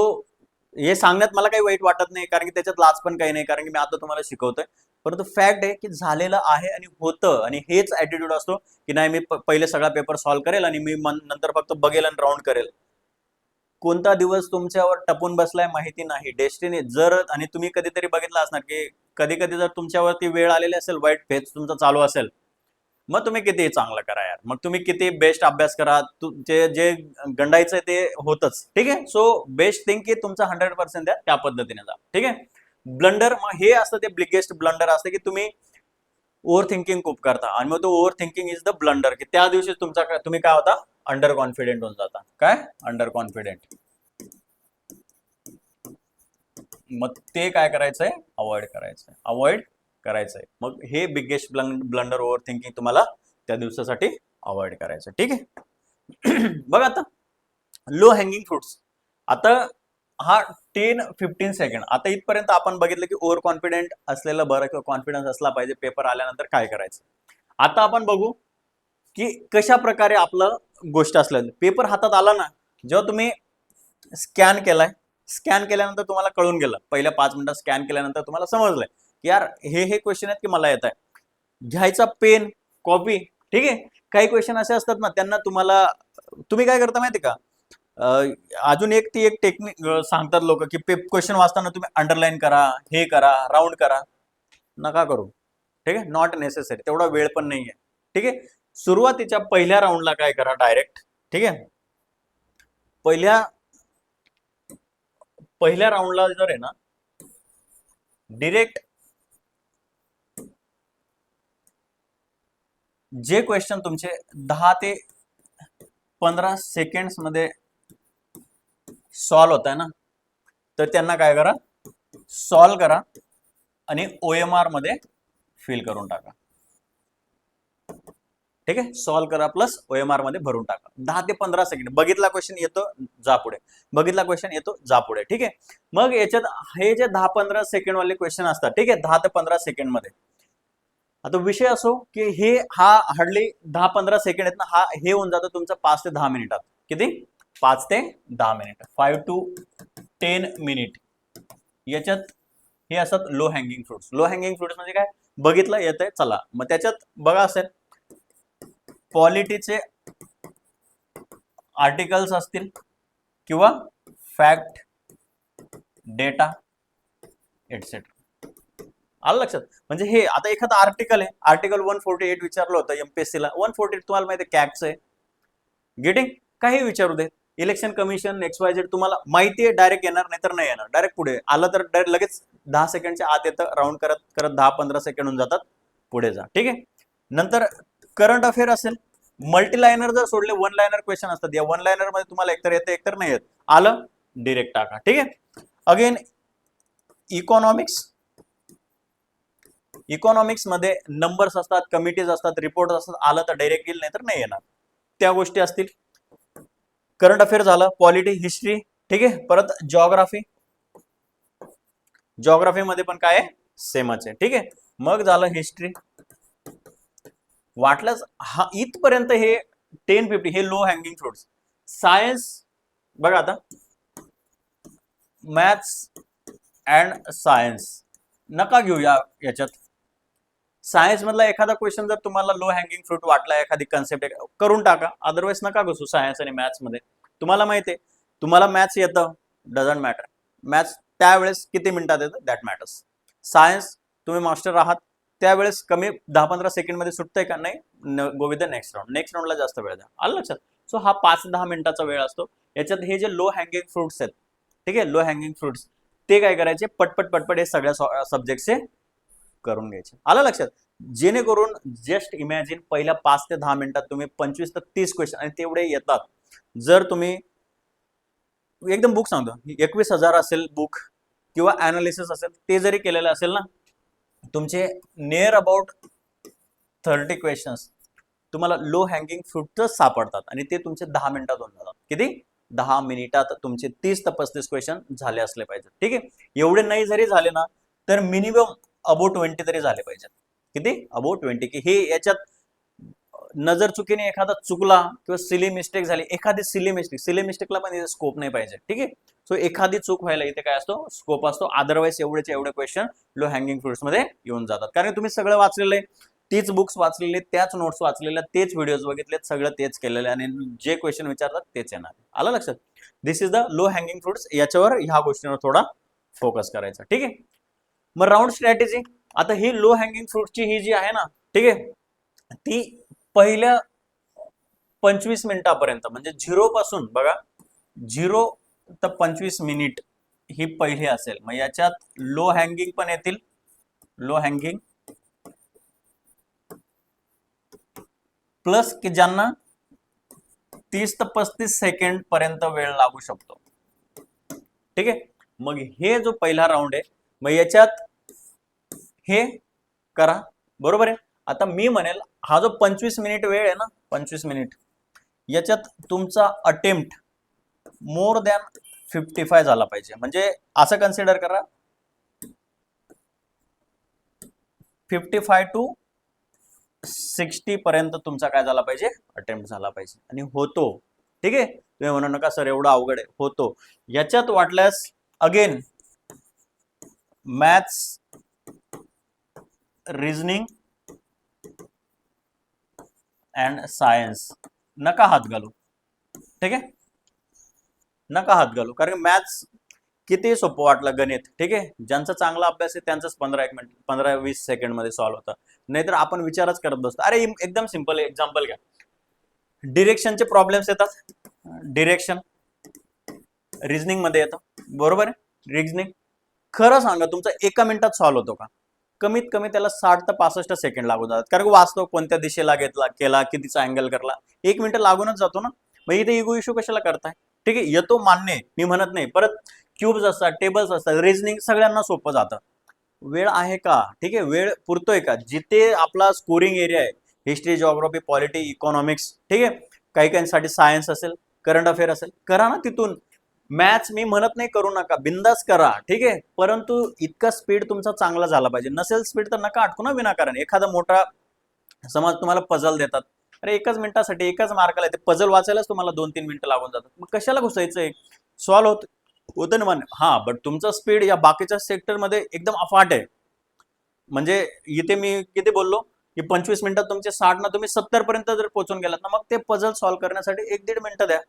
हे सांगण्यात मला काही वाईट वाटत नाही, कारण की त्याच्यात लाज पण काही नाही, कारण की मी आता तुम्हाला शिकवतोय. परंतु फॅक्ट आहे की झालेलं आहे आणि होतं, आणि हेच ऍटिट्यूड असतो की नाही मी पहिले सगळा पेपर सॉल्व्ह करेल आणि मी नंतर फक्त बघेल आणि राऊंड करेल. कोणता दिवस तुमच्यावर टपून बसलाय माहिती नाही, डेस्टिनी जर, आणि तुम्ही कधीतरी बघितलं असणार की कधी कधी जर तुमच्यावरती वेळ आलेली असेल, वाईट फेज तुमचा चालू असेल, मग तुम्ही किती चांगलं करा यार, मग तुम्ही किती बेस्ट अभ्यास करा, तुमचे जे गंडायचं ते होतच, ठीक आहे. सो बेस्ट थिंग की तुमचा 100% द्या, त्या पद्धतीने जा, ठीक आहे. ब्लंडर मग हे असतं, ते बिगेस्ट ब्लंडर असतं की तुम्ही ओव्हर थिंकिंग खूप करता, आणि मग तो over thinking is the blunder, की त्या दिवशी तुमचा तुम्ही काय होता, अंडर कॉन्फिडेंट होऊन जाता. काय अंडर कॉन्फिडेंट, मग ते काय करायचंय, अवॉइड करायचंय. मग हे बिगेस्ट ब्लंडर ओव्हर थिंकिंग तुम्हाला त्या दिवसासाठी अवॉइड करायचं, ठीक आहे. बघा आता लो हँगिंग फ्रुट्स, आता हा 10-15 सेकंड, आता इथपर्यंत आपण बघितलं की ओव्हर कॉन्फिडेंट असलेलं बरं, किंवा कॉन्फिडन्स असला पाहिजे पेपर आल्यानंतर काय करायचं. आता आपण बघू की कशा प्रकारे आपलं गोष्ट असलं, पेपर हातात आला ना, जेव्हा तुम्ही स्कॅन केल्यानंतर तुम्हाला कळून गेलं, पहिल्या 5 मिनिटात स्कॅन केल्यानंतर तुम्हाला समजलंय की यार हे क्वेश्चन आहेत की मला येत आहे, घ्यायचा पेन कॉपी, ठीक आहे. काही क्वेश्चन असे असतात ना, त्यांना तुम्ही काय करता माहिती का, अजून ती एक टेक्निक सांगतात लोक की क्वेश्चन वाचताना तुम्ही अंडरलाईन करा, हे करा, राऊंड करा, नका करू, ठीक आहे. नॉट नेसेसरी, तेवढा वेळ पण नाहीये, ठीक आहे. सुरुवातीच्या पहिल्या राऊंडला काय करा, डायरेक्ट, ठीक आहे, पहिल्या राऊंडला जर आहे ना, डिरेक्ट जे क्वेश्चन तुमचे 10 ते 15 सेकंड्स मध्ये सॉल्व होत आहे ना, तर त्यांना काय करा, सॉल्व करा आणि OMR मध्ये फिल करून टाका, ठीक आहे. सॉल्व करा प्लस OMR मध्ये भरून टाका. 10 ते 15 सेकंड, बघितला क्वेश्चन येतो जा पुढे, बघितला क्वेश्चन येतो जा पुढे, ठीक आहे. मग याच्यात हे जे 10-15 सेकंड वाले क्वेश्चन असतात, ठीक आहे, 10 ते 15 सेकंड मध्ये, आता विषय असो की हा हार्डली 10-15 सेकंड आहेत ना, हे होऊन जातं तुमचं 5 ते 10 मिनिटात. किती? 5 ते 10 मिनिट, 5 to 10 मिनिट. याच्यात हे असतात low hanging fruits. Low hanging fruits म्हणजे काय, बघितलं येतंय चला. मग त्याच्यात बघा असेल पॉलिटीचे आर्टिकल्स असतील किंवा फॅक्ट, डेटा एटसेट्रा. आलं लक्षात. म्हणजे हे आता एखादा आर्टिकल आहे, आर्टिकल 148 विचारलं होतं एमपीएससी ला, 148 तुम्हाला माहिती आहे कॅगचं आहे, गेटिंग, काही विचारू दे, इलेक्शन कमिशन XYZ तुम्हाला माहिती आहे, डायरेक्ट येणार, नाही तर नाही येणार, डायरेक्ट पुढे आलं तर डायरेक्ट लगेच 10 सेकंडच्या आत येतं, राऊंड करत करत 10-15 सेकंड होऊन जातात, पुढे जा, ठीक आहे. नंतर करंट अफेअर असेल, मल्टीलायनर जर सोडले, वन लायनर क्वेश्चन असतात, या वन लायनर मध्ये तुम्हाला एकतर येतं एकतर नाही येत, आलं डिरेक्ट टाका, ठीक आहे. अगेन इकॉनॉमिक्स मध्ये नंबर्स असतात, कमिटीज असतात, रिपोर्ट असतात, आलं तर डायरेक्ट येईल, नाही तर नाही येणार, त्या गोष्टी असतील. करंट अफेअर झालं, पॉलिटी, हिस्ट्री, ठीक आहे. परत जिओग्राफी मध्ये पण काय आहे, सेमच आहे, ठीक आहे. मग झालं हिस्ट्री. वाटलंच हा इथपर्यंत हे 10-50 हे लो हँगिंग फ्रुट्स. सायन्स बघा आता, मॅथ्स अँड सायन्स नका घेऊ याच्यात. सायन्स मधला एखादा क्वेश्चन जर तुम्हाला लो हँगिंग फ्रूट वाटला, एखादी कन्सेप्ट करून टाका, अदरवाईज नका घुसू सायन्स आणि मॅथ्स मध्ये. तुम्हाला माहिती आहे, तुम्हाला मॅथ्स येतं, डझंट मॅटर, मॅथ्स त्यावेळेस किती मिनिटात येतं दॅट मॅटर्स. सायन्स तुम्ही मास्टर आहात, त्यावेळेस कमी 10-15 सेकंड मध्ये सुटतंय का, नाही, गो विथ द नेक्स्ट राऊंडला जास्त वेळ द्या, आलं लक्षात. सो हा 5-10 मिनिटाचा वेळ असतो. याच्यात हे जे लो हँगिंग फ्रुट्स आहेत, ठीक आहे, लो हँगिंग फ्रुट्स, ते काय करायचे, पटपट हे सगळ्या सब्जेक्टचे करून घ्यायचे, आलं लक्षात. जेणेकरून जस्ट इमॅजिन पहिल्या 5 ते 10 मिनिटात तुम्ही 25 ते 30 क्वेश्चन, आणि तेवढे येतात. जर तुम्ही एकदम बुक सांगतो 21,000 असेल बुक किंवा अनालिसिस असेल, ते जरी केलेलं असेल ना, तुमचे नियर अबाउट 30 क्वेश्चन्स तुम्हाला लो हँगिंग फ्रूटच सापडतात, आणि ते तुमचे 10 मिनिटात होऊन जातात. किती? 10 मिनिटात तुमचे 30 ते 35 क्वेश्चन झाले असले पाहिजे, ठीक आहे. एवढे नाही जरी झाले ना, तर मिनिमम अबाउट 20 तरी झाले पाहिजेत. किती? अबाउट 20, की हे याच्यात नजर चुकीने एखादा चुकला किंवा सिली मिस्टेक झाली, एखादी सिली मिस्टेकला पण स्कोप नाही पाहिजे, ठीक आहे. सो एखादी चूक व्हायला इथे काय असतो, स्कोप असतो. अदरवाईज एवढे क्वेश्चन लो हँगिंग फ्रुट्स मध्ये येऊन जातात, कारण तुम्ही सगळं वाचलेलं आहे, तीच बुक्स वाचलेले, त्याच नोट्स वाचलेल्या, तेच व्हिडिओज बघितले, सगळं तेच केलेलं आणि जे क्वेश्चन विचारतात तेच येणार. आलं लक्षात? This is the low hanging fruits. याच्यावर ह्या गोष्टींवर थोडा फोकस करायचा. ठीक आहे. मग राऊंड स्ट्रॅटेजी. आता ही लो हँगिंग फ्रुटची ही जी आहे ना, ठीक आहे, ती पहिल्या 25 मिनिटापर्यंत म्हणजे 0 पासून बघा 0 तर 25 मिनिट ही पहिली असेल. मग याच्यात लो हँगिंग पण येतील, लो हँगिंग प्लस की ज्यांना 30 ते 35 सेकंड पर्यंत वेळ लागू शकतो. ठीक आहे. मग हे जो पहिला राऊंड आहे, मग याच्यात हे करा. बरोबर आहे. आता मी म्हणेल हा जो 25 मिनिट वेळ आहे ना, 25 मिनिट, याच्यात तुमचा अटेम्प्ट मोर दॅन 55 झाला पाहिजे. म्हणजे असं कन्सिडर करा 55 टू 60 पर्यंत तुमचा काय झाला पाहिजे, अटेम्प्ट झाला पाहिजे. आणि होतो. ठीक आहे. तुम्ही म्हणू नका सर एवढं अवघड आहे, होतो. याच्यात वाटल्यास again maths, reasoning and science नका हात घालू. ठीक आहे, नका हात घालू. कारण मॅथ्स किती सोपं वाटलं, गणित. ठीक आहे. ज्यांचा चांगला अभ्यास आहे त्यांचाच 15-20 सेकंड मध्ये सॉल्व्ह होतं. नाहीतर आपण विचारच करत बसतो. अरे एकदम सिंपल एक्झाम्पल घ्या. डिरेक्शनचे प्रॉब्लेम्स येतात. डिरेक्शन रिझनिंग मध्ये येतं. बरोबर आहे. रिझनिंग खरं सांगा तुमचा एका मिनिटात सॉल्व्ह होतो का? कमीत कमी त्याला 60 ते 65 सेकंड लागून जातात. कारण वाचतो कोणत्या दिशेला घेतला, केला, कितीचा अँगल करला, 1 मिनिट लागूनच जातो ना. मग इथे इगो इश्यू कशाला करताय? ठीक आहे, येतो मान्य, मी म्हणत नाही. परत क्यूब्स असतात, टेबल्स असतात, रिझनिंग सगळ्यांना सोपं जातं. वेळ आहे का? ठीक आहे, वेळ पुरतोय का? जिथे आपला स्कोरिंग एरिया आहे, हिस्ट्री, जिओग्राफी, पॉलिटी, इकॉनॉमिक्स, ठीक आहे, काही काहींसाठी सायन्स असेल, करंट अफेअर असेल, करा ना तिथून. मॅथ्स मी म्हणत नाही करू नका, बिंदास करा. ठीक आहे, परंतु इतका स्पीड तुमचा चांगला झाला पाहिजे. नसेल स्पीड तर नका अटकू ना विनाकारण. एखादा मोठा समज तुम्हाला पझल देतात, अरे एकच मिनिटासाठी एकच मार्काला ते पझल वाचायलाच तुम्हाला 2-3 मिनिटं लागून जातात. मग कशाला घुसायचंय? सॉल्व्ह होतं ना मान्य. हा, बट तुमचा स्पीड या बाकीच्या सेक्टरमध्ये एकदम अफाट आहे. म्हणजे इथे मी किती बोललो की 25 मिनिटात तुमचे 60 ना तुम्ही 70 पर्यंत जर पोहोचून गेलात ना, मग ते पझल सॉल्व्ह करण्यासाठी 1-1.5 मिनिटं द्या.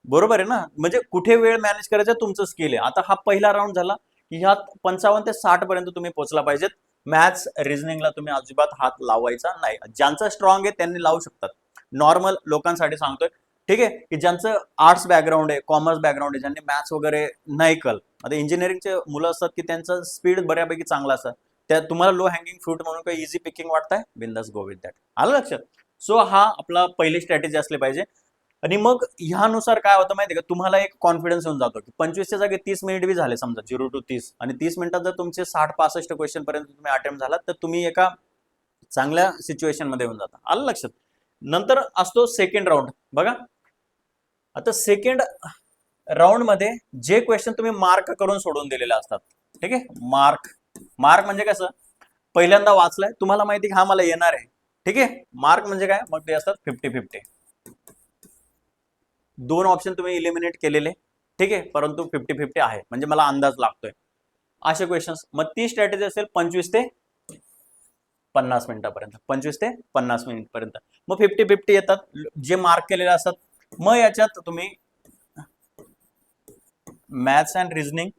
बरोबर आहे ना. म्हणजे कुठे वेळ मॅनेज करायचं तुमचं स्किल आहे. आता हा पहिला राऊंड झाला. ह्यात 55 ते 60 पर्यंत तुम्ही पोहोचला पाहिजेत. मॅथ्स, रिझनिंगला तुम्ही अजिबात हात लावायचा नाही. ज्यांचा स्ट्रॉंग आहे त्यांनी लावू शकतात. नॉर्मल लोकांसाठी सांगतोय. ठीक आहे, की ज्यांचं आर्ट्स बॅकग्राऊंड आहे, कॉमर्स बॅकग्राऊंड आहे, ज्यांनी मॅथ्स वगैरे नाही कल. आता इंजिनिअरिंगचे मुलं असतात की त्यांचं स्पीड बऱ्यापैकी चांगला असतं. त्या तुम्हाला लो हँगिंग फ्रूट म्हणून काही इझी पिकिंग वाटतंय, बिंदास गो विथ दॅट. आलं लक्षात? सो हा आपला पहिली स्ट्रॅटेजी असली पाहिजे. आणि मग ह्यानुसार काय होतं माहिती का, तुम्हाला एक कॉन्फिडन्स येऊन जातो की 25च्या जागी 30 मिनिट बी झाले समजा, 0 to 30, आणि 30 मिनिटात जर तुमचे 60-65 क्वेश्चन पर्यंत तुम्ही अटेम्प्ट झालात तर तुम्ही एका चांगल्या सिच्युएशन मध्ये येऊन जाता. आलं लक्षात? नंतर असतो सेकंड राऊंड. बघा आता सेकंड राऊंड मध्ये जे क्वेश्चन तुम्ही मार्क करून सोडून दिलेले असतात. ठीक आहे, मार्क म्हणजे कसं, पहिल्यांदा वाचलाय, तुम्हाला माहिती की हा मला येणार आहे. ठीक आहे, मार्क म्हणजे काय, मग ते असतात 50-50. 2 ऑप्शन तुम्ही इलिमिनेट केलेले. ठीक आहे, परंतु 50-50 आहे, म्हणजे मला अंदाज लागतोय असे क्वेश्चन्स. मग ती स्ट्रॅटेजी असेल 25 ते 50 मिनिटापर्यंत. 25 ते 50 मिनिट पर्यंत. मग 50-50 येतात जे मार्क केलेले असतात. मग याच्यात तुम्ही maths and reasoning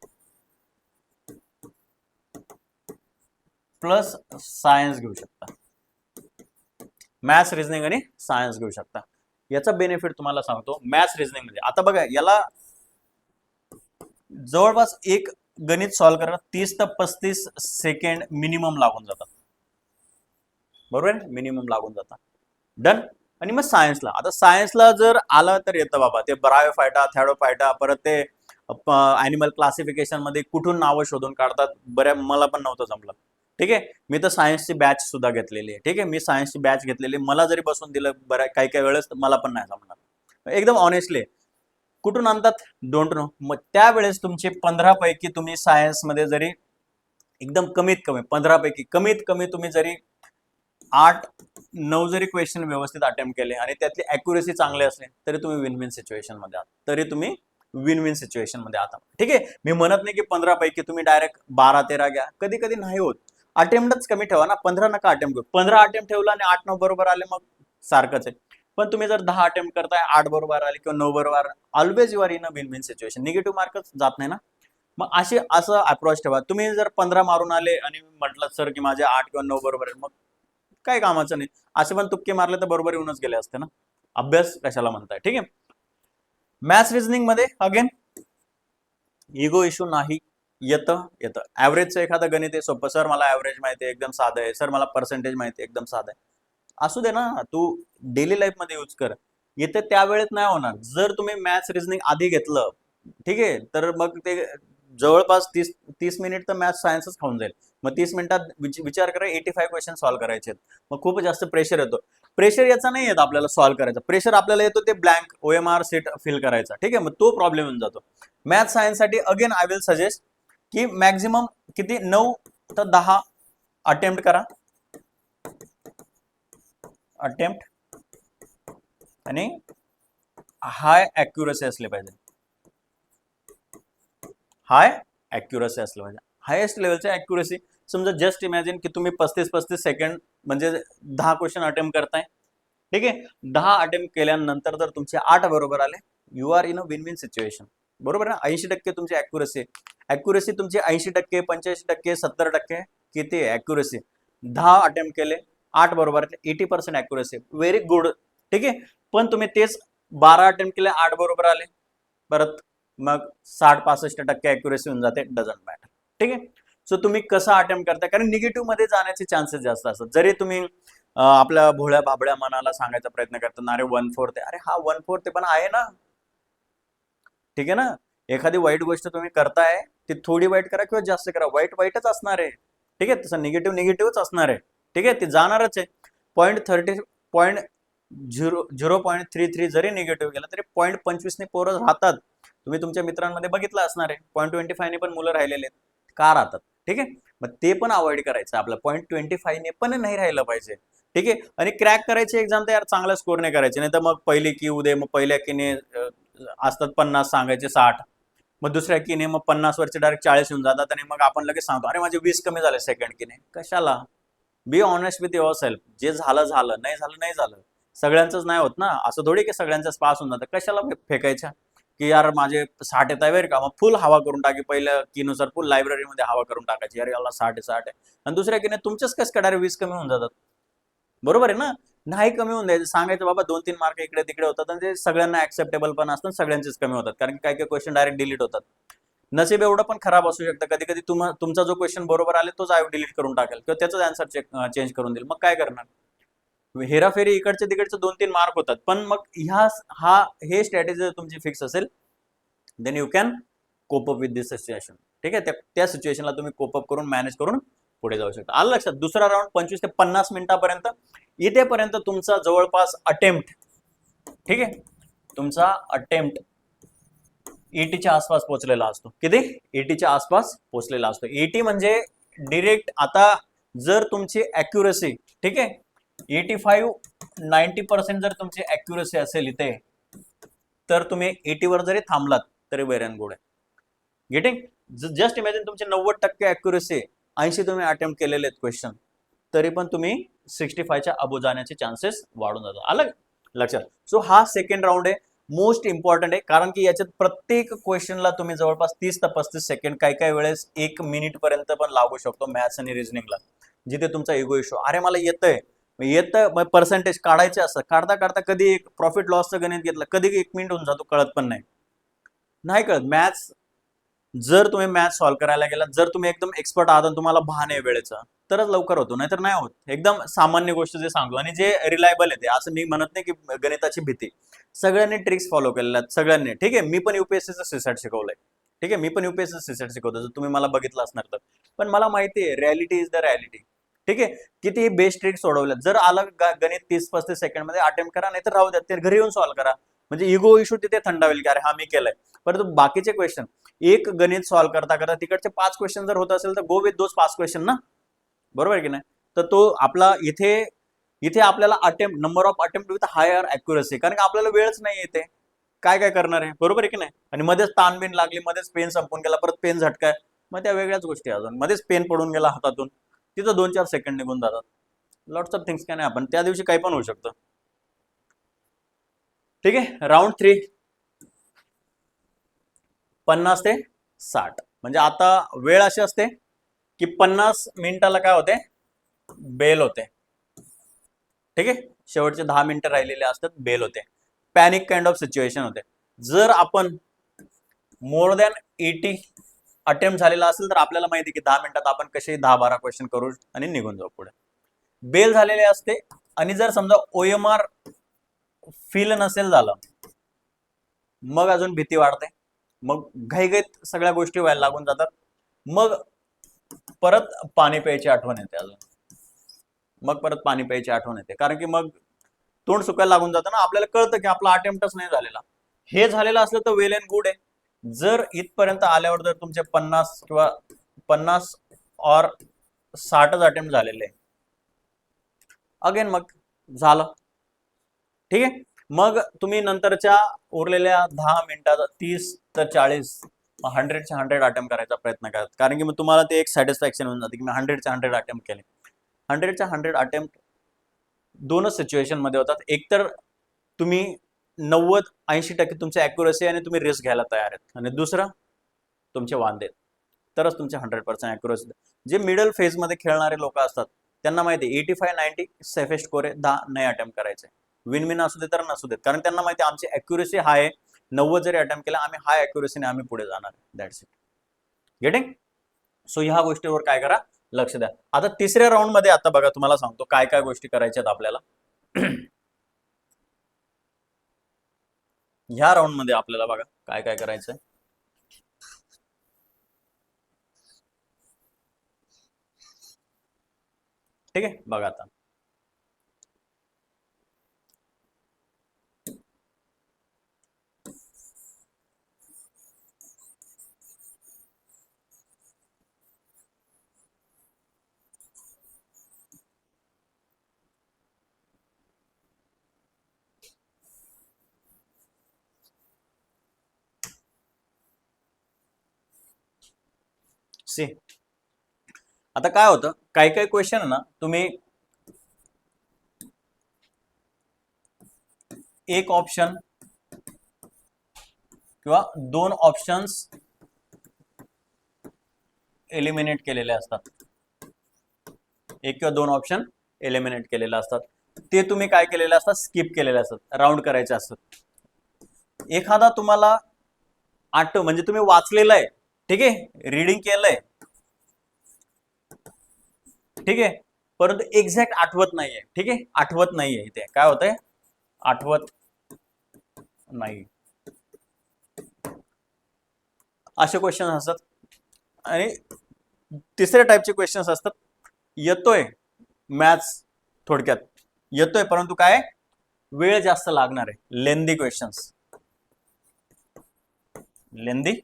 plus science घेऊ शकता. मॅथ्स, रिझनिंग आणि सायन्स घेऊ शकता. याचा बेनिफिट तुम्हाला सांगतो. मॅथ्स, रिझनिंग मध्ये आता बघा, याला जवळपास एक गणित सॉल्व्ह करायला 30 ते 35 सेकंड मिनिमम लागून जातात. बरोबर, मिनिमम लागून जातात. डन. आणि मग सायन्सला, आता सायन्सला जर आलं तर येतं बाबा ते ब्रायोफायटा, थॅडोफायटा, परत ते अॅनिमल क्लासिफिकेशन मध्ये कुठून नावं शोधून काढतात. बऱ्या मला पण नव्हतं जमलं. ठीक आहे, मी तर सायन्सची बॅच सुद्धा घेतलेली आहे. ठीक आहे, मी सायन्सची बॅच घेतलेली, मला जरी बसून दिलं बऱ्या काही काही वेळेस मला पण नाही जमणार. एकदम ऑनेस्टली कुठून आणतात, डोंट नो. मग त्यावेळेस तुमचे 15 पैकी तुम्ही सायन्समध्ये जरी एकदम कमीत कमी 15 पैकी कमीत कमी तुम्ही जरी 8-9 जरी क्वेश्चन व्यवस्थित अटेम्प्ट केले आणि त्यातली अॅक्युरेसी चांगली असली तरी तुम्ही विन विन सिच्युएशन मध्ये आहात. तरी तुम्ही विन विन सिच्युएशन मध्ये आता. ठीक आहे, मी म्हणत नाही की 15 पैकी तुम्ही डायरेक्ट 12-13 घ्या, कधी कधी नाही होत. अटेम्प्टच कमी ठेवा ना, 15 नका अटेम्प्ट घेऊ. 15 अटेम्प्ट ठेवला आणि 8-9 बरोबर आले मग सारखंच आहे. पण तुम्ही जर 10 अटेम्प्ट करताय, 8 बरोबर आले किंवा 9 बरोबर, always you are in a win win situation. Negative मार्कच जात नाही ना. मग असं अप्रोच ठेवा. तुम्ही जर 15 मारून आले आणि म्हटलं सर की माझे 8 किंवा 9 बरोबर आहे, मग काही कामाचं नाही. असे पण तुक्के मारले तर बरोबर येऊनच गेले असते ना. अभ्यास कशाला म्हणताय. ठीक आहे. मॅथ्स रिझनिंग मध्ये अगेन इगो इश्यू नाही. येतं. ऍव्हरेजचं एखादं गणित आहे सोपं, सर मला ऍव्हरेज माहिती आहे एकदम साधं आहे, सर मला पर्सेंटेज माहिती आहे एकदम साधं आहे. असू दे ना, तू डेली लाईफ मध्ये यूज कर. येते त्यावेळेत नाही होणार. जर तुम्ही मॅथ्स रिझनिंग आधी घेतलं, ठीक आहे, तर मग ते जवळपास 30 मिनिट तर मॅथ्स सायन्सच खाऊन जाईल. मग 30 मिनिटात विचार करा 85 क्वेश्चन सॉल्व्ह करायचे. मग खूप जास्त प्रेशर येतो. प्रेशर याचा नाही येत आपल्याला सॉल्व्ह करायचा, प्रेशर आपल्याला येतो ते ब्लँक OMR सीट फिल करायचा. ठीक आहे, मग तो प्रॉब्लेम येऊन जातो. मॅथ्स सायन्स साठी अगेन आय विल सजेस्ट की मॅक्झिमम किती 9 तर 10 अटेम्प्ट करा. अटेम्प्ट आणि हाय ऍक्युरसी असले पाहिजे. हाय ऍक्युरसी असलं पाहिजे. हायेस्ट लेवलची ऍक्युरसी. समजा जस्ट इमॅजिन की तुम्ही 35 सेकंड म्हणजे 10 क्वेश्चन अटेम्प्ट करताय. ठीक आहे, 10 अटेम्प्ट केल्यानंतर जर तुमचे 8 बरोबर आले, you are in a win win situation. बरोबर ना. 80% तुमची ऍक्युरसी. ऍक्युरसी तुमची 80%, 85%, 70% किती आहे ऍक्युरसी. 10 अटेम्प्ट केले, 8 बरोबर, 80% ऍक्युरसी. Very good. ठीक आहे. पण तुम्ही तेच 12 अटेम्प्ट केले, 8 बरोबर आले, परत मग 60-65% ऍक्युरसी होऊन जाते. Doesn't matter. ठीक आहे. सो तुम्ही कसा अटेम्प्ट करताय, कारण निगेटिव्ह मध्ये जाण्याचे चान्सेस जास्त असतात. जरी तुम्ही आपल्या भोळ्या भाबड्या मनाला सांगायचा प्रयत्न करतात, अरे 1/4 आहे, अरे हा 1/4 पण आहे ना. ठीक आहे ना. एखादी वाईट गोष्ट तुम्ही करताय, ती थोडी वाईट करा किंवा जास्त करा, वाईटच असणार आहे. ठीक आहे, तसं निगेटिव्हच असणार आहे. ठीक आहे, ती जाणारच आहे. 0.33 जरी निगेटिव्ह गेला तरी 0.25 ने पोरं राहतात. तुम्ही तुमच्या मित्रांमध्ये बघितलं असणार आहे, 0.25 ने पण मुलं राहिलेले आहेत. का राहतात. ठीक आहे, मग ते पण अवॉइड करायचं. आपलं 0.25 ने पण नाही राहिलं पाहिजे. ठीक आहे, आणि क्रॅक करायची एक्झाम तर यार चांगला स्कोर नाही करायचे, नाही तर मग पहिली की उदे, मग पहिल्या कीने असतात 50 सांगायचे 60, मग दुसऱ्या कीने मग 50 वरचे डायरेक्ट 40 येऊन जातात आणि मग आपण लगेच सांगतो अरे माझे 20 कमी झाले सेकंड कीने. कशाला. Be honest with your self. जे झालं झालं, नाही झालं नाही झालं. सगळ्यांचंच नाही होत ना. असं थोडी की सगळ्यांचाच पास होऊन जातं. कशाला फेकायच्या की यार माझे 60 येत आहे बरं का, मग फुल हवा करून टाकी. पहिल्या कीनुसार फुल लायब्ररीमध्ये हवा करून टाकायची, अरे याला 60 आहे आणि दुसऱ्या कीने तुमच्याच कसं कडारे 20 कमी होऊन जातात. बरोबर आहे ना. नाही कमी होऊन द्यायचं, सांगायचं बाबा 2-3 मार्क इकडे तिकडे होतात आणि ते सगळ्यांना ऍक्सेप्टेबल पण असतात, सगळ्यांचेच कमी होतात, कारण काही काही क्वेश्चन डायरेक्ट डिलीट होतात. नसीब एवढं पण खराब असू शकतं, कधी कधी तुमचा जो क्वेश्चन बरोबर आले तोच डिलीट करून टाकेल किंवा त्याचाच आन्सर चेंज करून देईल. मग काय करणार. हेराफेरी इकडचे तिकडचे 2-3 मार्क होतात. पण मग हे स्ट्रॅटेजी जर तुमची फिक्स असेल, then you can cope up with this situation. ठीक आहे, त्या सिच्युएशनला तुम्ही कोप अप करून मॅनेज करून पुढे जाऊ शकता. आलं लक्षात. दुसरा राऊंड 25 ते 50 मिनिटापर्यंत, इथेपर्यंत तुमचा जवळपास अटेम्प्ट, ठीक आहे, तुमचा अटेम्प्ट 80च्या आसपास पोहोचलेला असतो. किती. 80च्या आसपास पोहोचलेला असतो. 80 म्हणजे डिरेक्ट. आता जर तुमची ऍक्युरसी, ठीक आहे, 85-90% जर तुमची ऍक्युरसी असेल इथे, तर तुम्ही 80 वर जरी थांबलात तरी वेर अँड गुड आहे. गेटिंग. जस्ट इमॅजिन तुमचे 90% ऍक्युरसी, 80 तुम्ही अटेम्प्ट केलेले आहेत क्वेश्चन, तरी पण तुम्ही 65च्या अबो जाण्याचे चान्सेस वाढून जातात. आलं लक्षात. सो हा सेकंड राऊंड आहे, मोस्ट इम्पॉर्टंट आहे, कारण की याच्यात प्रत्येक क्वेश्चनला तुम्ही जवळपास 30 ते 35 सेकंड, काही वेळेस 1 मिनिट पर्यंत पण लागू शकतो मॅथ्स आणि रिझनिंगला. जिथे तुमचा इगो इश्यू, अरे मला येतं पर्सेंटेज काढायचे असतं, काढता काढता कधी एक प्रॉफिट लॉसचं गणित घेतलं, कधी 1 मिनिट होऊन जातो, कळत पण नाही कळत. मॅथ्स जर तुम्ही मॅथ्स सॉल्व्ह करायला गेलात, जर तुम्ही एकदम एक्सपर्ट आहात आणि तुम्हाला भान आहे वेळेचं, तरच लवकर होतो, नाहीतर नाही होत. एकदम सामान्य गोष्ट जे सांगतो आणि जे रिलायबल आहे ते, असं मी म्हणत नाही की गणिताची भीती. सगळ्यांनी ट्रिक्स फॉलो केलेल्या आहेत, सगळ्यांनी. ठीक आहे, मी पण युपीएससीचं सीसॅट शिकवलंय. ठीक आहे, मी पण युपीएससी सीसॅट शिकवतो, जर तुम्ही मला बघितलं असणार तर. पण मला माहिती आहे रियालिटी इज द रियालिटी. ठीक आहे, किती बेस्ट ट्रिक सोडवल्यात. जर आलं गणित 30-35 सेकंड मध्ये अटेम्प्ट करा, नाही तर राहू द्या, ते घरी येऊन सॉल्व्ह करा. म्हणजे इगो इश्यू तिथे थंडावेल की अरे हा मी केलंय. परंतु बाकीचे क्वेश्चन, एक गणित सॉल्व्ह करता करता तिकडचे 5 क्वेश्चन जर होत असेल तर गो विथ दोज 5 क्वेश्चन ना. बरोबर आहे की नाही. तर तो आपला इथे आपल्याला number of attempt with higher accuracy, कारण की आपल्याला वेळच नाही येते. काय करणार आहे. बरोबर आहे की नाही. आणि मध्येच ताणबीन लागली, मध्येच पेन संपून गेला, परत पेन झटकाय, मग त्या वेगळ्याच गोष्टी. अजून मध्येच पेन पडून गेला हातातून, तिथं 2-4 सेकंड निघून जातात. Lots of things can happen. त्या दिवशी काही पण होऊ शकतं. ठीक आहे. राऊंड 3 50 ते 60. म्हणजे आता वेळ अशी असते की 50 मिनिटाला काय होते, बेल होते. ठीक आहे. शेवटचे 10 मिनिटं राहिलेले असतात, बेल होते. पॅनिक काइंड ऑफ सिच्युएशन होते. जर आपण मोर दॅन 80 अटेम्प्ट झालेला असेल तर आपल्याला माहिती की 10 मिनिटात आपण कसे 10-12 क्वेश्चन करू आणि निघून जाऊ पुढे. बेल झालेले असते आणि जर समजा OMR फील नसेल झालं, मग अजून भीती वाढते. मग घाईघाईत सगळ्या गोष्टी व्हायला लागून जातात. मग परत पाणी प्यायची आठवण येते अजून. मग परत पाणी प्यायची आठवण येते, कारण की मग तोंड सुकायला लागून जातं ना. आपल्याला कळतं की आपला अटेम्प्टच नाही झालेला. हे झालेलं असलं तर वेल अँड गुड आहे. जर इथपर्यंत आल्यावर जर तुमचे 50 किंवा 50 और 60च अटेम्प्ट झालेले, अगेन मग झालं. ठीक आहे. मग तुम्ही नंतरच्या उरलेल्या 10 मिनिटात 30 तर 40 100चे 100 अटेम्प्ट करायचा प्रयत्न करा, कारण की मग तुम्हाला ते एक सॅटिस्फॅक्शन होऊन जाते की मी 100चे 100 अटेम्प्ट केले. 100चे 100 अटेम्प्ट दोनच सिच्युएशन मध्ये होतात. एक तर तुम्ही 90-80% तुमची अॅक्युरसी आणि तुम्ही रिस्क घ्यायला तयार आहेत, आणि दुसरं तुमचे वांदे, तरच तुमचे 100% अॅक्युरसी. जे मिडल फेज मध्ये खेळणारे लोक असतात त्यांना माहिती आहे 85-90 सेफेस्ट स्कोर आहे, 10 नाही अटेम्प्ट करायचे. विन विन असू दे तर नसू देत, कारण त्यांना माहिती आहे आमची अॅक्युरसी हाय आहे. 90 जरी अटेम्प्ट केला आम्ही हाय अॅक्युरसीने आम्ही पुढे जाणार. That's it. गेटिंग? सो ह्या गोष्टीवर काय करा, लक्ष द्या. आता तिसऱ्या राऊंड मध्ये आता बघा तुम्हाला सांगतो काय काय गोष्टी करायच्या आहेत आपल्याला. ह्या राऊंड मध्ये आपल्याला बघा काय काय करायचंय. ठीक आहे. बघा आता सी, आता काय होतं, काही काही क्वेश्चन ना तुम्ही एक ऑप्शन किंवा 2 ऑप्शन्स एलिमिनेट केलेले असतात. एक किंवा 2 ऑप्शन एलिमिनेट केलेले असतात. ते तुम्ही काय केलेले असतात, स्किप केलेले असतात, राऊंड करायचे असतात. एखादा तुम्हाला म्हणजे तुम्ही वाचलेलं आहे, ठीक आहे, रीडिंग केलंय, ठीक आहे, परंतु एक्झॅक्ट आठवत नाहीये. ठीक आहे, आठवत नाहीये. इथे काय होतंय, आठवत नाही, असे क्वेश्चन असतात. आणि तिसऱ्या टाईपचे क्वेश्चन्स असतात, येतोय मॅथ्स थोडक्यात येतोय, परंतु काय वेळ जास्त लागणार आहे, लेंदी क्वेश्चन्स. लेंदी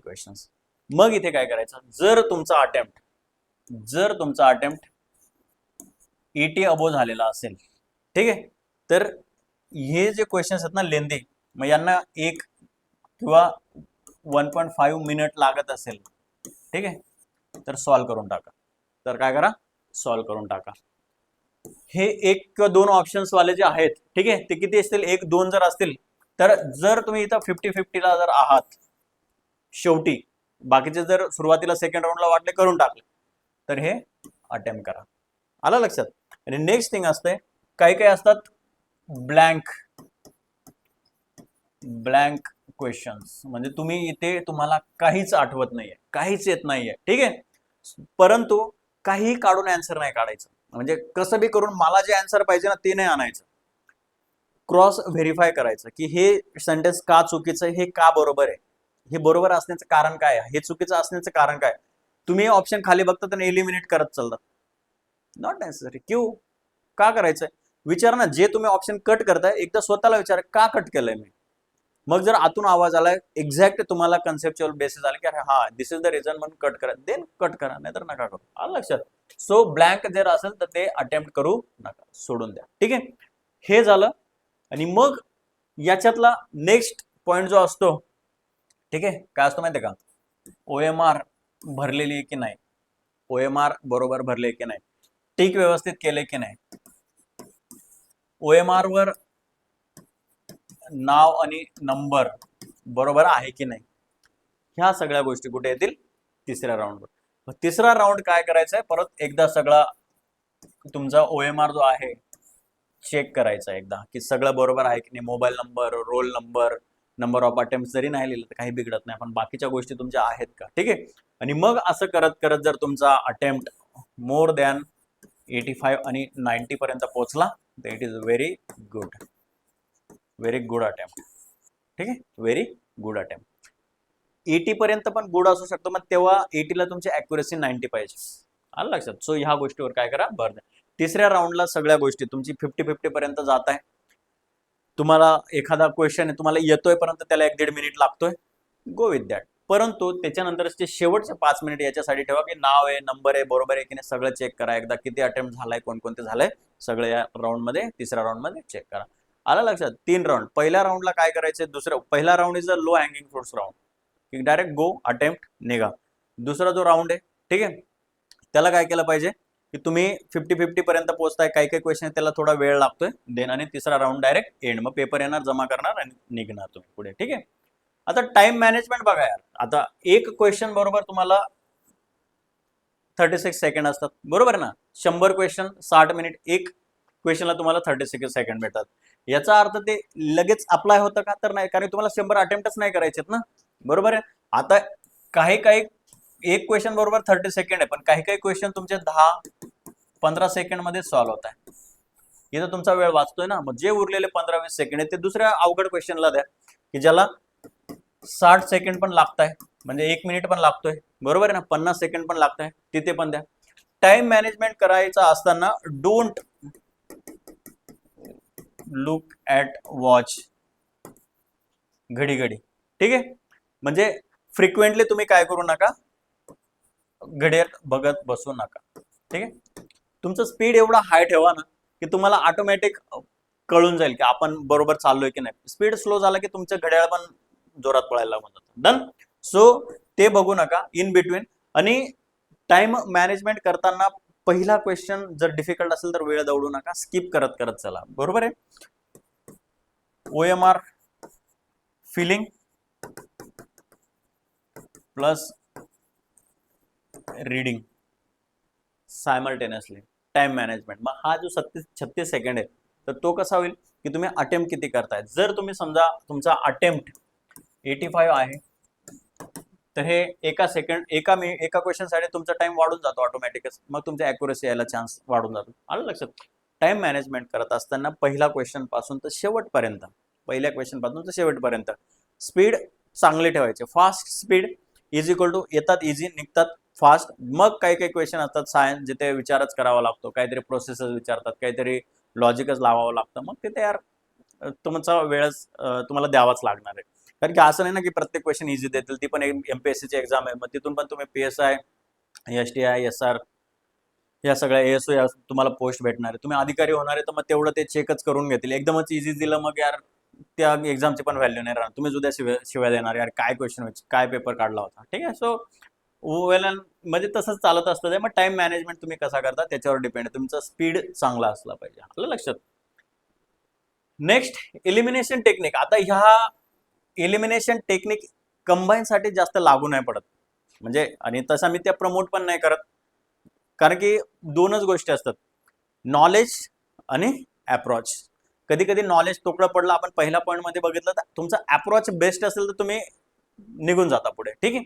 क्वेश्चन्स. मग इथे काय करायचं, जर तुमचा अटेम्प्ट 80 अबो झालेला असेल, ठीक आहे, तर हे जे क्वेश्चन्स आहेत ना लेंदी, मग यांना 1 किंवा 1.5 मिनिट लागत असेल, ठीक आहे, तर सॉल्व्ह करून टाका. तर काय करा, सॉल्व्ह करून टाका. हे 1 किंवा 2 ऑप्शन्स वाले जे आहेत, ठीक आहे, ते किती असतील, 1-2 जर असतील, तर जर तुम्ही इथं 50-50 ला जर आहात शेवटी, बाकीचे जर सुरुवातीला सेकंड राऊंडला वाटले करून टाकले, तर हे अटेम्प्ट करा. आलं लक्षात? आणि नेक्स्ट थिंग असते, काही काही असतात ब्लँक क्वेश्चन्स, म्हणजे तुम्ही इथे तुम्हाला काहीच आठवत नाहीये, काहीच येत नाहीये, ठीक आहे, परंतु काही काढून आन्सर नाही काढायचं. म्हणजे कसं बी करून मला जे आन्सर पाहिजे ना ते नाही आणायचं, क्रॉस व्हेरीफाय करायचं की हे सेंटेन्स का चुकीचं आहे, हे का बरोबर आहे, हे बरोबर असण्याचं कारण काय आहे, हे चुकीचं असण्याचं कारण काय. तुम्ही ऑप्शन खाली बघता आणि एलिमिनेट करत चालतात. Not necessary. क्यू का करायचंय, विचार ना. जे तुम्ही ऑप्शन कट करताय एकदा स्वतःला विचार, का कट केलंय मी. मग जर आतून आवाज आलाय, एक्झॅक्ट तुम्हाला कन्सेप्च्युअल बेसिस आले की अरे हा दिस इज द रिझन म्हणून कट करा, देन कट करा, नाहीतर नका करू. आलं लक्षात? सो ब्लँक जर असेल तर ते अटेम्प्ट करू नका, सोडून द्या. ठीक आहे, हे झालं. आणि मग याच्यातला नेक्स्ट पॉइंट जो असतो, ठीक आहे, काय असतो माहितीये का, OMR भरलेली आहे की नाही, OMR बरोबर भरले की नाही, टिक व्यवस्थित केले की नाही, OMR वर नाव आणि नंबर बरोबर आहे की नाही, ह्या सगळ्या गोष्टी कुठे येतील, तिसऱ्या राऊंडवर. तिसरा राऊंड काय करायचा आहे, परत एकदा सगळा तुमचा OMR जो आहे चेक करायचा एकदा की सगळं बरोबर आहे की नाही, mobile number, roll number, number of attempt जरी नाही लिहिलं तर काही बिघडत नाही, पण बाकीच्या गोष्टी तुमच्या आहेत का, ठीक आहे. आणि मग असं करत करत जर तुमचा अटेम्प्ट मोर दॅन 85 आणि 90 पर्यंत पोहोचला तर it is very good, very good attempt, ठीक आहे, व्हेरी गुड अटेम्प्ट. 80 पर्यंत पण गुड असू शकतो, मग तेव्हा 80 ला तुमची अॅक्युरेसी 90 पाहिजे, आलं लक्षात. सो ह्या गोष्टीवर काय करा, भर द्या. तिसऱ्या राऊंडला सगळ्या गोष्टी तुमची 50-50 पर्यंत जात आहे. तुम्हाला एखादा क्वेश्चन आहे तुम्हाला येतोय परंतु त्याला 1-1.5 मिनिट लागतोय, गो विथ दॅट. परंतु त्याच्यानंतरचे शेवटचे 5 मिनिट याच्यासाठी ठेवा की नाव आहे, नंबर आहे, बरोबर आहे की नाही सगळं चेक करा एकदा, किती अटेम्प्ट झालाय, कोणकोणते झालंय सगळं या राऊंड मध्ये, तिसऱ्या राऊंड मध्ये चेक करा. आलं लक्षात. 3 राऊंड. पहिल्या राऊंडला काय करायचं, पहिला round is a low hanging fruits round, की डायरेक्ट गो अटेम्प्ट निघा. दुसरा जो राऊंड आहे, ठीक आहे, त्याला काय केलं पाहिजे की तुम्ही 50-50 पर्यंत पोहोचताय, काही काही क्वेश्चन त्याला थोडा वेळ लागतोय देन, आणि तिसरा राऊंड डायरेक्ट एंड, मग पेपर येणार, जमा करणार आणि निघणार तुम्ही पुढे, ठीक आहे. आता टाइम मॅनेजमेंट बघा यार, आता एक क्वेश्चन बरोबर तुम्हाला 36 सेकंड असतात, बरोबर ना. 100 क्वेश्चन 60 मिनिट, एक क्वेश्चनला तुम्हाला 36 सेकंड भेटतात. याचा अर्थ ते लगेच अप्लाय होतं का, तर नाही, कारण तुम्हाला 100 अटेम्प्टच नाही करायचे ना, बरोबर आहे. आता काही काही एक क्वेश्चन बरोबर 30 सेकंड आहे, पण काही काही क्वेश्चन तुमचे 10-15 सेकंड मध्ये सॉल्व्ह होत आहे, इथं तुमचा वेळ वाचतोय ना. मग जे उरलेले 15-20 सेकंड आहे ते दुसऱ्या अवघड क्वेश्चनला द्या की ज्याला 60 सेकंड पण लागत आहे, म्हणजे 1 मिनिट पण लागतोय, बरोबर आहे ना, 50 सेकंड पण लागत आहे, तिथे पण द्या. टाइम मॅनेजमेंट करायचा असताना डोंट लुक ॲट वॉच, घडी घडी, ठीक आहे. म्हणजे फ्रिक्वेंटली तुम्ही काय करू नका, घड्याळ बघत बसू नका, ठीक आहे. तुमचं स्पीड एवढा हाय ठेवा ना की तुम्हाला ऑटोमॅटिक कळून जाईल की आपण बरोबर चाललोय की नाही. स्पीड स्लो झाला की तुमचं घड्याळ पण जोरात पळायला लागून जातं. डन. सो ते बघू नका इन बिटवीन. आणि टाइम मॅनेजमेंट करताना पहिला क्वेश्चन जर डिफिकल्ट असेल तर वेळ दवडू नका, स्किप करत करत चला, बरोबर आहे. OMR filling plus reading simultaneously, time management. मग हा जो 36 सेकंड आहे तर तो कसा होईल की तुम्ही अटेम्प्ट किती करताय. जर तुम्ही समजा तुमचा अटेम्प्ट 85 आहे तर हे एका क्वेश्चन साठी तुमचा टाइम वाढून जातो ऑटोमॅटिकच, मग तुमच्या अॅक्युरेसी यायला चान्स वाढून जातो. आलं लक्षात. टाइम मॅनेजमेंट करत असताना पहिला क्वेश्चन पासून तर शेवटपर्यंत, पहिल्या क्वेश्चन पासून तर शेवटपर्यंत स्पीड चांगली ठेवायची. Fast speed is equal to येतात इझी, निघतात फास्ट. मग काही काही क्वेश्चन असतात सायन्स जिथे विचारच करावा लागतो, काहीतरी प्रोसेसच विचारतात, काहीतरी लॉजिकच लावावं लागतं, मग तिथे यार तुमचा वेळच तुम्हाला द्यावाच लागणार आहे. कारण की असं नाही ना की प्रत्येक क्वेश्चन इझी देतील, ती पण MPSC ची एक्झाम आहे, मग तिथून पण तुम्ही PSI, STI, SR या सगळ्या ASO या तुम्हाला पोस्ट भेटणार आहे, तुम्ही अधिकारी होणार आहे, तर मग तेवढं ते चेकच करून घेतील. एकदमच इझी दिलं मग यार त्या एक्झामची पण व्हॅल्यू नाही राहणार, तुम्ही उद्या शिवाय देणार यार, काय क्वेश्चन काय पेपर काढला होता, ठीक आहे. सो वेल म्हणजे तसंच चालत असतं ते. मग टाइम मॅनेजमेंट तुम्ही कसा करता त्याच्यावर डिपेंड आहे, तुमचा स्पीड चांगला असला पाहिजे, आपलं लक्षात. Next elimination technique. आता ह्या एलिमिनेशन टेक्निक कंबाईन साठी जास्त लागू नाही पडत, म्हणजे आणि तसा मी त्या प्रमोट पण नाही करत, कारण की दोनच गोष्टी असतात, नॉलेज आणि अप्रोच. कधी कधी नॉलेज तोकडं पडलं, आपण पहिल्या पॉईंट मध्ये बघितलं तर तुमचा अप्रोच बेस्ट असेल तर तुम्ही निघून जाता पुढे, ठीक आहे.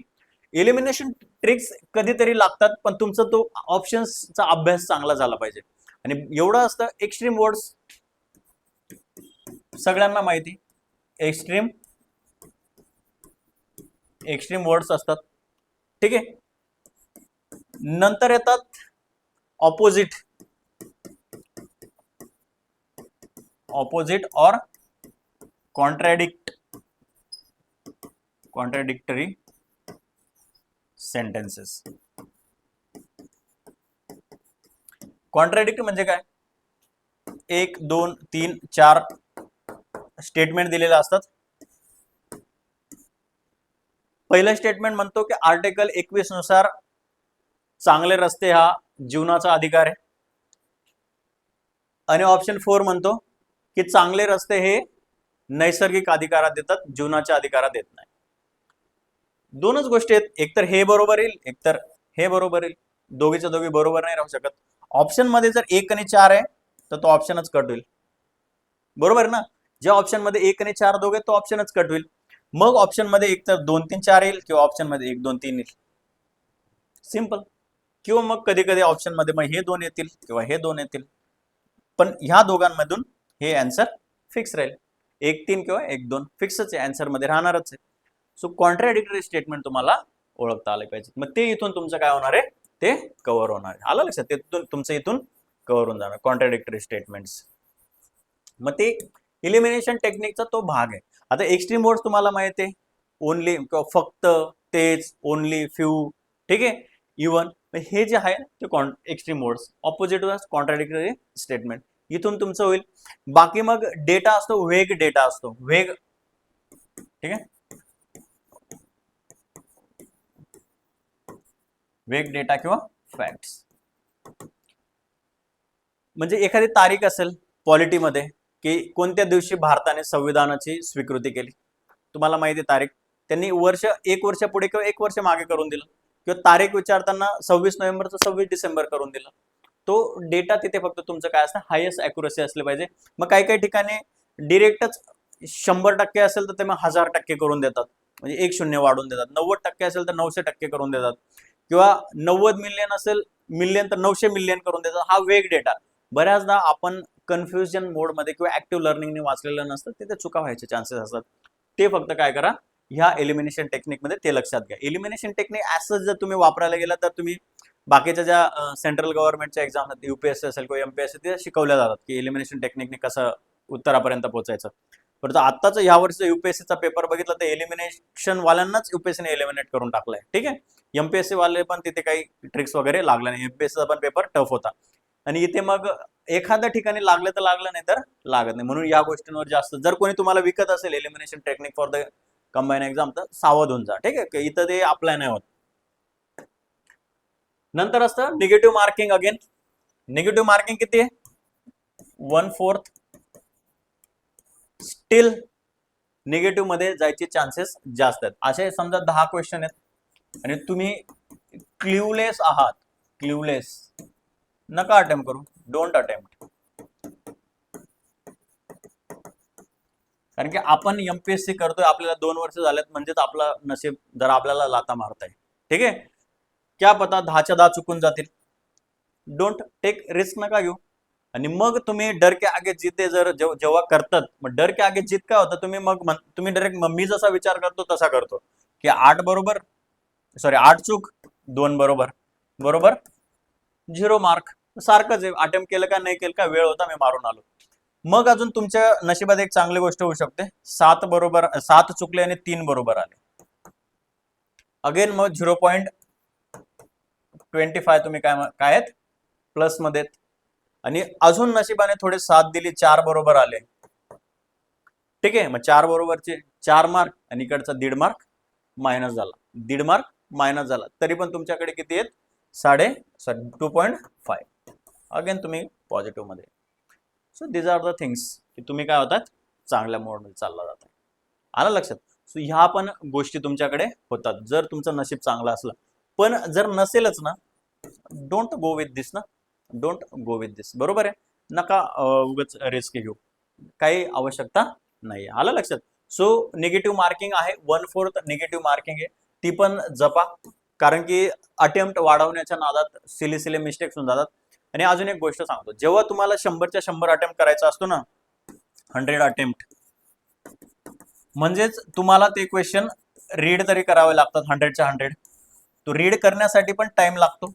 एलिमिनेशन ट्रिक्स कधीतरी लागतात, पण तुमचा तो ऑप्शन्सचा अभ्यास चांगला झाला पाहिजे. आणि एवढं असतं, एक्स्ट्रीम वर्ड्स सगळ्यांना माहिती, एक्स्ट्रीम वर्ड्स असतात, ठीक आहे. नंतर येतात ऑपोजिट और कॉन्ट्रॅडिक्टरी सेंटेन्सेस. कॉन्ट्रॅडिक्ट म्हणजे काय, 1, 2, 3, 4 स्टेटमेंट दिलेले असतात, पहिलं स्टेटमेंट म्हणतो की आर्टिकल 21 नुसार चांगले रस्ते हा जीवनाचा अधिकार आहे, आणि ऑप्शन 4 म्हणतो की चांगले रस्ते हे नैसर्गिक अधिकारात देतात, जीवनाच्या अधिकारात देत नाही. दोनच गोष्टी आहेत, एकतर हे बरोबर येईल एकतर हे बरोबर येईल, दोघीच्या दोघी बरोबर नाही राहू शकत. ऑप्शन मध्ये जर 1 आणि 4 आहे तर तो ऑप्शनच कट होईल, बरोबर ना. ज्या ऑप्शन मध्ये 1 आणि 4 दोघे तो ऑप्शनच कट होईल. मग ऑप्शन मध्ये एक तर 2 3 4 येईल किंवा ऑप्शन मध्ये 1 2 3 येईल, सिंपल. किंवा मग कधी कधी ऑप्शन मध्ये मग हे 2 येतील किंवा हे 2 येतील, पण ह्या दोघांमधून हे आन्सर फिक्स राहील. 1 3 किंवा 1 2 फिक्सच आहे, आन्सर मध्ये राहणारच आहे. सो कॉन्ट्राडिक्टरी स्टेटमेंट तुम्हाला ओळखता आले पाहिजे. मग ते इथून तुमचं काय होणार आहे, ते कव्हर होणार आहे. आलं लक्षात, ते तुमचं इथून कव्हर होऊन जाणार कॉन्ट्राडिक्टरी स्टेटमेंट्स. मग ते इलिमिनेशन टेक्निकचा तो भाग आहे. आता एक्स्ट्रीम वर्ड्स तुम्हाला माहिती आहे, ओनली किंवा फक्त, तेच, ओनली, फ्यू, ठीक आहे, इवन. हे जे आहे ते extreme words, opposite contradictory statement इथून तुमचं होईल. बाकी मग डेटा असतो, वेग डेटा असतो, वेग, ठीक आहे, वेग डेटा किंवा फॅक्ट्स. म्हणजे एखादी तारीख असेल पॉलिटीमध्ये की कोणत्या दिवशी भारताने संविधानाची स्वीकृती केली, तुम्हाला माहिती आहे तारीख, त्यांनी वर्ष 1 वर्ष पुढे किंवा 1 वर्ष मागे करून दिलं, किंवा तारीख विचारताना 26 नोव्हेंबरचं 26 डिसेंबर करून दिलं. तो डेटा तिथे फक्त तुमचं काय असतं, हायेस्ट अॅक्युरसी असले पाहिजे. मग काही काही ठिकाणी डिरेक्टच 100% असेल तर ते मग 1000% करून देतात, म्हणजे 1 शून्य वाढून देतात. 90% असेल तर 900% करून देतात, किंवा 90 मिलियन असेल मिलियन तर 900 मिलियन करून देतात. हा वेग डेटा. बऱ्याचदा आपण कन्फ्युजन मोडमध्ये किंवा ऍक्टिव्ह लर्निंगने वाचलेलं नसतं, तिथे चुका व्हायचे चान्सेस असतात. ते फक्त काय करा, ह्या एलिमिनेशन टेक्निकमध्ये ते लक्षात घ्या. एलिमिनेशन टेक्निक ऍज जर तुम्ही वापरायला गेला तर तुम्ही बाकीच्या ज्या सेंट्रल गव्हर्नमेंटच्या एक्झाम आहेत, युपीएससी असेल किंवा एमपीएससी, ते शिकवल्या जातात की एलिमिनेशन टेक्निकने कसं उत्तरापर्यंत पोहोचायचं. परंतु आत्ताचं ह्या वर्षीचा युपीएससीचा पेपर बघितला तर एलिमिनेशन वाल्यांनाच युपीएससीने एलिमिनेट करून टाकलंय, ठीक आहे. एमपीएससी वाले पण तिथे काही ट्रिक्स वगैरे लागल्या नाही, एमपीएससीचा पण पेपर टफ होता. आणि इथे मग एखाद्या ठिकाणी लागलं तर लागलं, नाही तर लागत नाही. म्हणून या गोष्टींवर जास्त, जर कोणी तुम्हाला विकत असेल elimination technique for the combine exam, तर सावध होऊन जा, ठीक आहे. इथं ते अप्लाय नाही होत. नंतर असतं negative marking. Again negative marking किती आहे, 1/4. स्टील निगेटिव्ह मध्ये जायचे चान्सेस जास्त आहेत. असे समजा 10 क्वेश्चन आहेत आणि तुम्ही क्ल्यूलेस आहात, क्ल्यूलेस, नका अटेम्प्ट करू, डोंट अटेम्प्ट. कारण की आपण एमपीएससी करतोय, आपल्याला 2 वर्ष झालेत, म्हणजेच आपलं नशीब जरा आपल्याला लाता मारताय, ठीक आहे. क्या पता 10च्या 10 चुकून जातील. डोंट टेक रिस्क, नका घेऊ. आणि मग तुम्ही डर के आगे जीते जर जेव्हा करतात, मग डर के आगे जीत काय होतं, तुम्ही डायरेक्ट मी जसा विचार करतो तसा करतो की 8 बरोबर, सॉरी 8 चूक, 2 बरोबर, बरोबर 0 मार्क. सारखंच आहे, अटेम्प्ट केलं का नाही केलं का, वेळ होता मी मारून आलो. मग अजून तुमच्या नशिबात एक चांगली गोष्ट होऊ शकते, 7 बरोबर, 7 चुकले आणि 3 बरोबर आले. अगेन मग 0.25 तुम्ही काय आहेत, प्लस मध्ये. आणि अजून नशिबाने थोडे साथ दिली, 4 बरोबर आले, ठीक आहे. मग 4 बरोबरचे 4 मार्क आणि इकडचा 1.5 मार्क मायनस झाला, 1.5 मार्क मायनस झाला, तरी पण तुमच्याकडे किती आहेत, 2.5. अगेन तुम्ही पॉझिटिव्ह मध्ये. So these are the things की तुम्ही काय होतात, चांगल्या मोडमध्ये चालला जातात. आलं लक्षात. सो ह्या पण गोष्टी तुमच्याकडे होतात जर तुमचं नशीब चांगलं असलं. पण जर नसेलच ना, डोंट गो विथ दिस ना, डोंट गो विथ दिस, बरोबर आहे. नका उगाच रिस्क घेऊ, काही आवश्यकता नाही. आलं लक्षात. सो निगेटिव्ह मार्किंग आहे, 1/4 निगेटिव्ह मार्किंग आहे, ती पण जपा. कारण की अटेम्प्ट वाढवण्याच्या नादात सिली मिस्टेक्स होऊन जातात. आणि अजून एक गोष्ट सांगतो, जेव्हा तुम्हाला 100च्या 100 अटेम्प्ट करायचा असतो ना, 100 अटेम्प्ट, म्हणजेच तुम्हाला ते क्वेश्चन रीड तरी करावे लागतात 100च्या 100. तो रीड करण्यासाठी पण टाइम लागतो,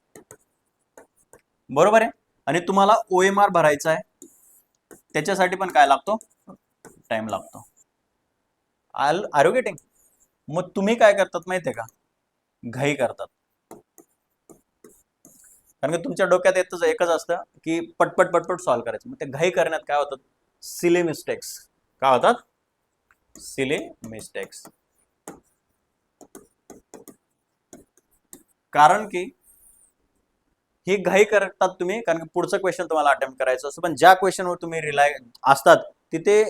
बरोबर आहे. आणि तुम्हाला ओएमआर भरायचा आहे, त्याच्यासाठी पण काय लागतो, टाइम लागतो. Are you getting. मग तुम्ही काय करतात माहितीये का, घाई करतात. कारण की तुमच्या डोक्यात येतच एकच असतं की पटपट पटपट सॉल्व्ह करायचं. मग ते घाई करण्यात काय होतात, सिली मिस्टेक्स. काय होतात, सिली मिस्टेक्स. कारण की ही घाई करतात तुम्ही, कारण की पुढचं क्वेश्चन तुम्हाला अटेम्प्ट करायचं असतं, पण ज्या क्वेश्चनवर तुम्ही रिलाय असतात तिथे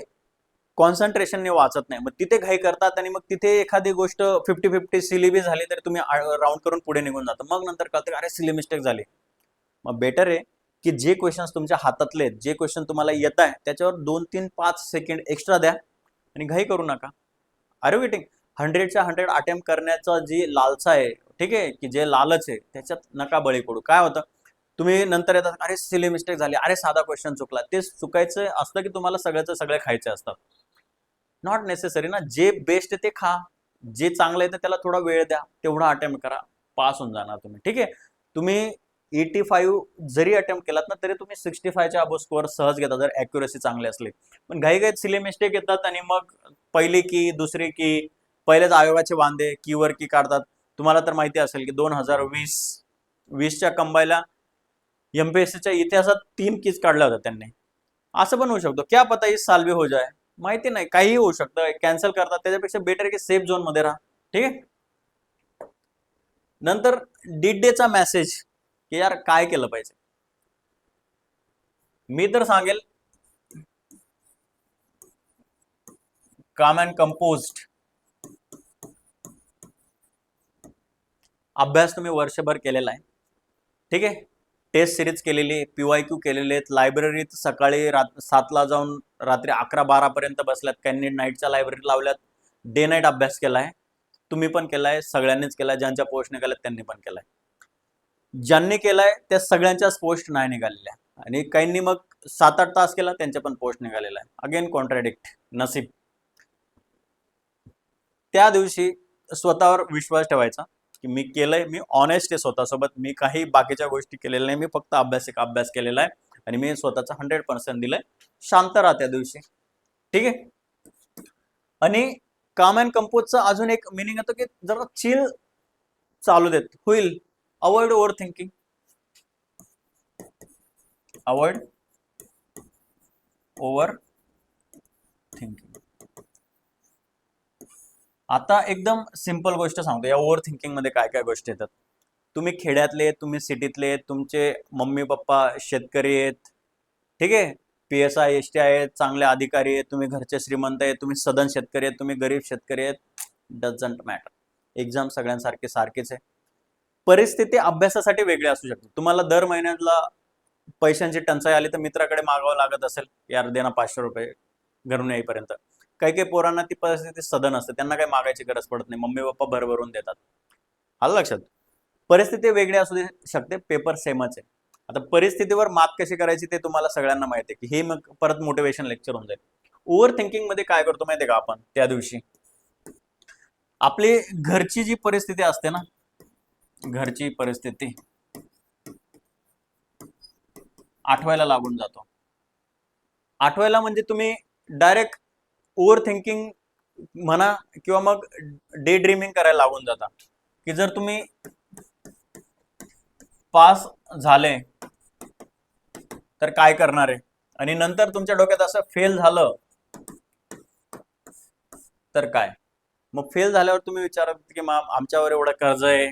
कॉन्सन्ट्रेशनने वाचत नाही, मग तिथे घाई करतात आणि मग तिथे एखादी गोष्ट 50-50 सिली बी झाली तरी तुम्ही राऊंड करून पुढे निघून जाता, मग नंतर कळतं अरे सिली मिस्टेक झाली. मग बेटर आहे की जे क्वेश्चन्स तुमच्या हातातले आहेत, जे क्वेश्चन तुम्हाला येत आहे त्याच्यावर 2-3-5 सेकंड एक्स्ट्रा द्या आणि घाई करू नका. अरे वेटिंग 100च्या 100 अटेम्प्ट करण्याचा जी लालसा आहे, ठीक आहे, की जे लालच आहे त्याच्यात नका बळी पडू. काय होतं तुम्ही नंतर येतात अरे सिली मिस्टेक झाली, अरे साधा क्वेश्चन चुकला, ते चुकायचं असतं की तुम्हाला सगळ्याचं सगळे खायचे असतात. नॉट नेसेसरी ना, जे बेस्ट आहे ते खा, जे चांगलं आहे त्याला थोडा वेळ द्या, तेवढा अटेम्प्ट करा, पास होऊन जाणार तुम्ही. ठीक आहे, तुम्ही 85 जरी अटेम्प्ट केलात ना तरी तुम्ही 65च्या अबो स्कोअर सहज घेता जर ॲक्युरेसी चांगली असली. पण घाईघाईत सिली मिस्टेक येतात आणि मग पहिली की दुसरी की पहिलेच आयोगाचे वांदे कीवर की काढतात. तुम्हाला तर माहिती असेल की 2020च्या कंबाईला एमपीएससीच्या इतिहासात 3 कीज काढल्या होत्या त्यांनी. असं पण होऊ शकतो, क्या पता इस साल भी हो जाए, माहिती नाही, काहीही होऊ शकतं. कॅन्सल करतात, त्याच्यापेक्षा बेटर की सेफ झोन मध्ये राहा. ठीक आहे. नंतर डीड डेचा मेसेज की यार काय केलं पाहिजे. मी तर सांगेल काम अँड कंपोज्ड अभ्यास तुम्ही वर्षभर केलेला आहे. ठीक आहे, टेस्ट सिरीज केलेली, पीवायक्यू केलेले आहेत, लायब्ररीत सकाळी 7ला जाऊन रात्री 11-12 पर्यंत बसल्यात, काही नाईटच्या लायब्ररी लावल्यात, डे नाईट अभ्यास केलाय, तुम्ही पण केलाय, सगळ्यांनीच केलाय, ज्यांच्या पोस्ट निघाल्यात त्यांनी पण केलाय. ज्यांनी केलाय त्या सगळ्यांच्याच पोस्ट नाही निघालेल्या आणि काहींनी मग 7-8 तास केला त्यांच्या पण पोस्ट निघालेला आहे. अगेन कॉन्ट्राडिक्ट, नसीब. त्या दिवशी स्वतःवर विश्वास ठेवायचा की मी केलंय, मी ऑनेस्ट आहे स्वतःसोबत, मी काही बाकीच्या गोष्टी केलेल्या नाही, मी फक्त अभ्यास केलेला आहे आणि मी स्वतःचा 100% दिलंय. शांत राहा त्या दिवशी. ठीक आहे. आणि काम अँड कंपोजचा अजून एक मिनिंग येतो की जरा चिल चालू देत होईल. Avoid over thinking, avoid over thinking. आता एकदम सिंपल गोष्ट सांगतो, या ओव्हर थिंकिंग मध्ये काय काय गोष्टी येतात. तुम्ही खेड्यातले, तुम्ही सिटीतले, तुमचे मम्मी पप्पा शेतकरी आहेत, ठीक आहे, PSI ST आहेत, चांगले अधिकारी आहेत, तुम्ही घरचे श्रीमंत आहेत, तुम्ही सदन शेतकरी आहेत, तुम्ही गरीब शेतकरी आहेत, डझंट मॅटर. एक्झाम सगळ्यांसारखे सारखेच आहे. परिस्थिती अभ्यासासाठी वेगळी असू शकते. तुम्हाला दर महिन्याला पैशांची टंचाई आली तर मित्राकडे मागावं लागत असेल, यार दे ना 500 रुपये घरून येईपर्यंत. काही काही पोरांना ती परिस्थिती सदन असते, त्यांना काही मागायची गरज पडत नाही, मम्मी पप्पा भरभरून देतात. आलं लक्षात. परिस्थिती वेगळी असू शकते, पेपर सेमच आहे. आता परिस्थितीवर मात कशी करायची ते तुम्हाला सगळ्यांना माहिती आहे की हे मग परत मोटिवेशन लेक्चर होऊन जाईल. ओव्हर थिंकिंग मध्ये काय करतो माहितीये का आपण, त्या दिवशी आपली घरची जी परिस्थिती असते ना, घरची परिस्थिती आठवायला लागून जातो. आठवायला म्हणजे तुम्ही डायरेक्ट ओव्हर थिंकिंग म्हणा किंवा मग डे ड्रीमिंग करायला लागून जाता की जर तुम्ही पास झाले तर काय करणार आहे, आणि नंतर तुमच्या डोक्यात असं फेल झालं तर काय. मग फेल झाल्यावर तुम्ही विचारत की आमच्यावर एवढं कर्ज आहे,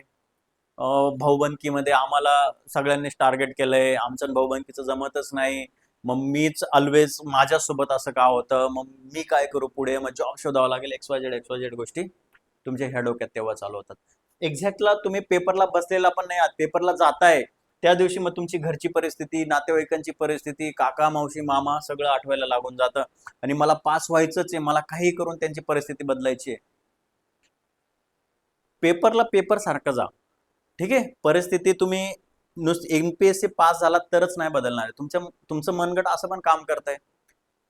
भाऊबंदकीमध्ये आम्हाला सगळ्यांनीच टार्गेट केलंय, आमचं भाऊबंदकीचं जमतच नाही, मग मीच ऑलवेज माझ्यासोबत असं का होतं, मग मी काय करू पुढे, मग जॉब शोधावा लागेल, XYZ गोष्टी तुमच्या ह्या डोक्यात तेव्हा चालू होतात. एक्झॅक्टला तुम्ही पेपरला बसलेला पण नाही आहात, पेपरला जाताय त्या दिवशी मग तुमची घरची परिस्थिती, नातेवाईकांची परिस्थिती, काका मावशी मामा सगळं आठवायला लागून जातं आणि मला पास व्हायचंच आहे, मला काही करून त्यांची परिस्थिती बदलायची आहे. पेपरला पेपर सारखं जा. ठीक आहे, परिस्थिती तुम्ही MPSC पास झाला तरच नाही बदलणार आहे. तुमचं मनगट असं पण काम करतंय.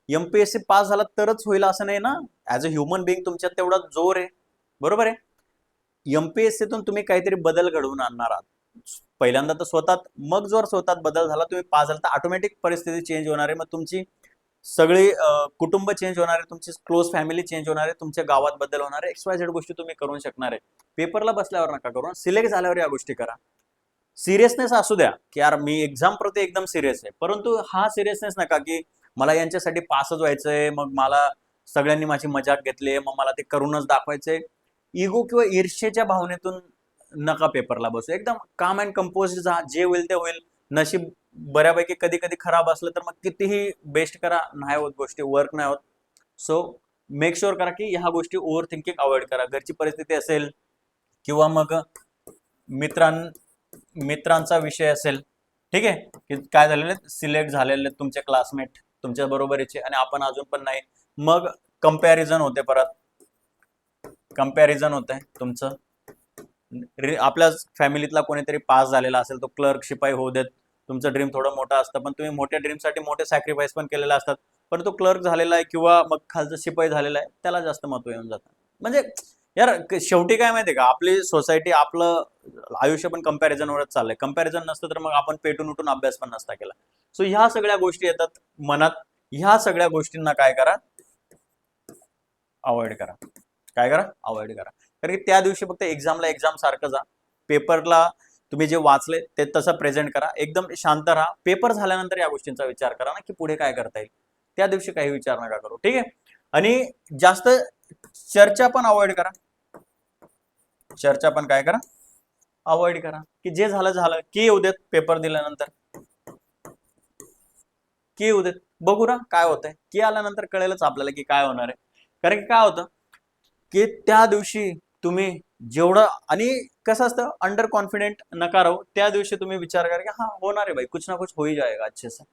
MPSC पास झाला तरच होईल असं नाही ना. ऍज अ ह्युमन बिईंग तुमच्यात तेवढा जोर आहे, बरोबर आहे. MPSCतून तुम्ही काहीतरी बदल घडवून आणणार आहात. पहिल्यांदा तर स्वतःत, मग जर स्वतःत बदल झाला, तुम्ही पास झाला तर ऑटोमॅटिक परिस्थिती चेंज होणार आहे. मग तुमची सगळी कुटुंब चेंज होणार आहे, तुमची क्लोज फॅमिली चेंज होणार आहे, तुमच्या गावात बदल होणार आहे, XYZ गोष्टी तुम्ही करू शकणार आहे. पेपरला बसल्यावर नका करू, सिलेक्ट झाल्यावर या गोष्टी करा. सिरियसनेस असू द्या की यार मी एक्झाम प्रति एकदम सिरियस आहे, परंतु हा सिरियसनेस नका की मला यांच्यासाठी पासच व्हायचंय, मग मला सगळ्यांनी माझी मजाक घेतली मग मला ते करूनच दाखवायचंय. इगो किंवा ईर्ष्येच्या भावनेतून नका पेपरला बसू, एकदम काम अँड कंपोज जा, जे होईल ते होईल. नशीब बऱ्यापैकी कधी कधी खराब असलं तर मग कितीही बेस्ट करा, नाही होत गोष्टी, वर्क नाही होत. सो मेक शुअर करा की ह्या गोष्टी ओव्हर थिंकिंग अवॉइड करा. घरची परिस्थिती असेल किंवा मग मित्रां मित्रांचा विषय असेल, ठीक आहे, की काय झालेले सिलेक्ट झालेले तुमचे क्लासमेट तुमच्या बरोबरीचे आणि आपण अजून पण नाही, मग कंपॅरिझन होते, परत कंपॅरिझन होते तुमचं. आपल्या फॅमिलीतला कोणीतरी पास झालेला असेल, तो क्लर्क शिपाई होऊ देत, तुमचं ड्रीम थोडं मोठं असतं, पण तुम्ही मोठ्या ड्रीमसाठी मोठे सॅक्रिफाईस पण केलेले असतात, पण तो क्लर्क झालेला आहे किंवा मग खालचं शिपाई झालेला आहे, त्याला जास्त महत्व येऊन जातं. म्हणजे यार शेवटी काय माहितीये का, आपली सोसायटी, आपलं आयुष्य पण कंपॅरिझनवरच चाललंय. कंपॅरिझन नसतं तर मग आपण पेटून उठून अभ्यास पण नसता केला. सो ह्या सगळ्या गोष्टी येतात मनात, ह्या सगळ्या गोष्टींना काय करा, अवॉइड करा. काय करा, अवॉइड करा. कारण की त्या दिवशी फक्त एक्झामला एक्झाम सारखं जा, पेपरला तुम्ही जे वाचले ते तसं प्रेझेंट करा, एकदम शांत राहा. पेपर झाल्यानंतर या गोष्टींचा विचार करा ना की पुढे काय करता येईल, त्या दिवशी काही विचार नका करू, ठीक आहे. आणि जास्त चर्चा पण अवॉइड करा, चर्चा पण काय करा, अवॉइड करा. की जे झालं झालं, की येऊ देत पेपर दिल्यानंतर, की येऊ देत, बघू ना काय होतंय, की आल्यानंतर कळेलच आपल्याला की काय होणार आहे. कारण की काय होतं की त्या दिवशी तुम्ही जेवढं, आणि कसं असतं, अंडर कॉन्फिडेंट नका राहू. त्या दिवशी तुम्ही विचार करा की हा होणार आहे भाई, कुछ ना कुछ हो ही जाएगा अच्छे से.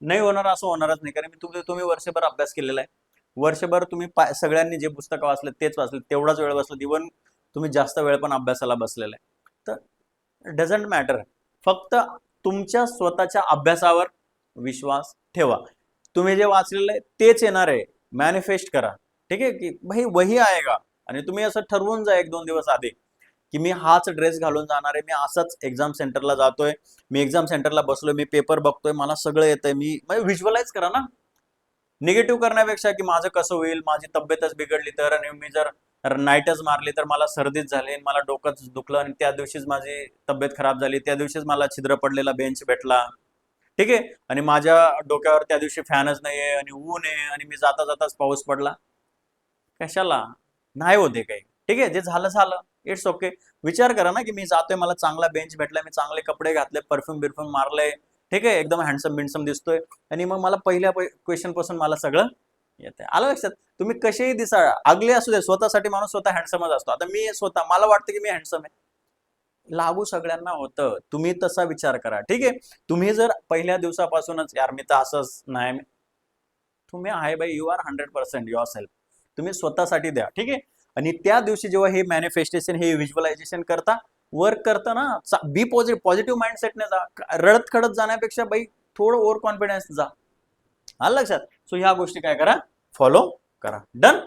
नाही होणार असं होणारच नाही, कारण तुम्ही वर्षभर अभ्यास केलेला आहे, वर्षभर तुम्ही सगळ्यांनी जे पुस्तकं वाचले तेच वाचले, तेवढाच वेळ बसला, इव्हन तुम्ही जास्त वेळ पण अभ्यासाला बसलेला आहे. तर डझंट मॅटर, फक्त तुमच्या स्वतःच्या अभ्यासावर विश्वास ठेवा. तुम्ही जे वाचलेलं आहे तेच येणार आहे, मॅनिफेस्ट करा, ठीक आहे, की भाई वही आएगा. आणि तुम्ही असं ठरवून जा एक दोन दिवस आधी की मी हाच ड्रेस घालून जाणार आहे, मी असंच एक्झाम सेंटरला जातोय, मी एक्झाम सेंटरला बसलोय, मी पेपर बघतोय, मला सगळं येतंय. मी व्हिज्युअलाइज करा ना, निगेटिव्ह करण्यापेक्षा की माझं कसं होईल, माझी तब्येतच बिघडली तर, आणि मी जर नाईटच मारली तर मला सर्दीच झाली, मला डोकंच दुखलं आणि त्या दिवशीच माझी तब्येत खराब झाली, त्या दिवशीच मला छिद्र पडलेला बेंच भेटला, ठीक आहे, आणि माझ्या डोक्यावर त्या दिवशी फॅनच नाहीये आणि ऊन आहे आणि मी जाता जाताच पाऊस पडला. कशाला, नाही होते काही, ठीक आहे, जे झालं झालं, इट्स ओके. विचार करा ना की मी जातोय, मला चांगला बेंच भेटलाय, मी चांगले कपडे घातले, परफ्यूम बिरफ्यूम मारले, ठीक आहे, एकदम हँडसम बिंडसम दिसतोय, आणि मग मला पहिल्या क्वेश्चन पासून मला सगळं येते. आलं लक्षात, तुम्ही कसेही दिसा, अगले असू दे, स्वतःसाठी माणूस स्वतः हँडसमच असतो. आता मी स्वतः, मला वाटतं की मी हँडसम आहे, लागू सगळ्यांना होतं, तुम्ही तसा विचार करा, ठीक आहे. तुम्ही जर पहिल्या दिवसापासूनच यार मी तर असंच नाही, तुम्ही आहे बाई, यू आर 100% युअर सेल्फ, तुम्ही स्वतःसाठी द्या, ठीक आहे. आणि त्या दिवशी जेव्हा हे मॅनिफेस्टेशन, हे व्हिज्युअलायझेशन करता, वर्क करता ना, बी पॉझिटिव्ह माइंडसेटने जा, रडत खडत जाण्यापेक्षा बाई थोडं ओव्हर कॉन्फिडन्स जा. आलं लक्षात. सो ह्या गोष्टी काय करा, फॉलो करा. डन.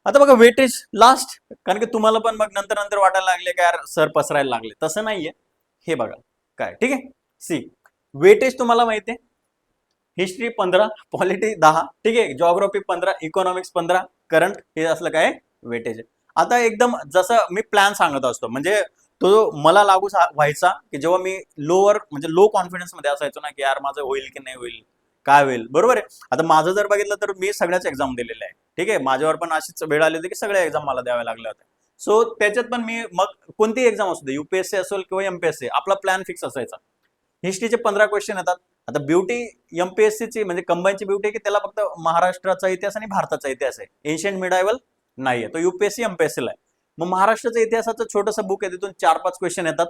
आता बघा वेटेज लास्ट, कारण की तुम्हाला पण मग नंतर नंतर वाटायला लागले काय यार सर पसरायला लागले, तसं नाहीये. हे बघा काय, ठीक आहे. सी, वेटेज तुम्हाला माहिती आहे, हिस्ट्री 15, पॉलिटी 10, ठीक आहे, जॉग्राफी 15, इकॉनॉमिक्स 15, करंट, हे असलं काय वेटेज आहे. आता एकदम जसं मी प्लॅन सांगत असतो, म्हणजे तो मला लागू व्हायचा की जेव्हा मी लोअर, म्हणजे लो कॉन्फिडन्स मध्ये असायचो ना, की यार माझं होईल की नाही होईल, काय होईल, बरोबर आहे. आता माझं जर बघितलं तर मी सगळ्याच एक्झाम दिलेल्या आहे, ठीक आहे, माझ्यावर पण अशीच वेळ आली होती की सगळ्या एक्झाम मला द्याव्या लागल्या होत्या. सो त्याच्यात पण मी, मग कोणती एक्झाम असू दे, युपीएससी असेल किंवा एमपीएससी, आपला प्लॅन फिक्स असायचा. हिस्ट्रीचे 15 क्वेश्चन येतात. आता ब्युटी एमपीएससीची म्हणजे कंबाईनची ब्युटी की त्याला फक्त महाराष्ट्राचा इतिहास आणि भारताचा इतिहास आहे, एन्शियंट मिडायवल नाहीये, तो युपीएससी एमपीएससीला आहे. मग महाराष्ट्राच्या इतिहासाचं छोटंसं बुक आहे, तिथून 4-5 क्वेश्चन येतात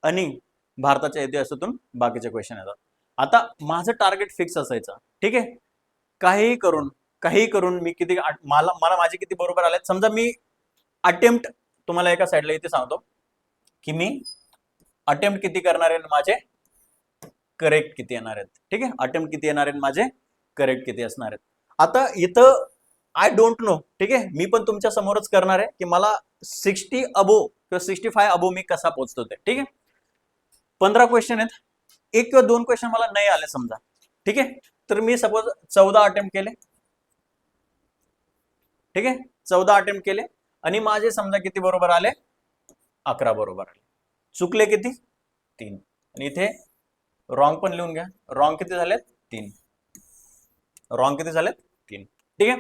आणि भारताच्या इतिहासातून बाकीचे क्वेश्चन येतात. आता माझं टार्गेट फिक्स असायचं, ठीक आहे, काही करून मी किती, मला मला माझे किती बरोबर आले, समजा मी अटेम्प्ट, तुम्हाला एका साईडला इथे सांगतो की मी अटेम्प्ट किती करणार आहे, माझे करेक्ट किती येणार आहेत, ठीक आहे, अटेम्प्ट किती येणार आहेत, माझे करेक्ट किती असणार आहेत. आता इथं आय डोंट नो, ठीक आहे, मी पण तुमच्या समोरच करणार आहे की मला 60 अबो किंवा 65 अबो मी कसा पोहोचतो ते, ठीक आहे. 15 क्वेश्चन आहेत, एक किंवा दोन क्वेश्चन मला नाही आले समजा, ठीक आहे, तर मी सपोज 14 अटेम्प्ट केले, ठीक आहे, 14 अटेम्प्ट केले आणि माझे समजा किती बरोबर आले, 11 बरोबर आले. चुकले किती, 3. आणि इथे रॉंग पण लिहून घ्या, रॉंग किती झालेत, 3. रॉंग किती झालेत, 3, ठीक आहे.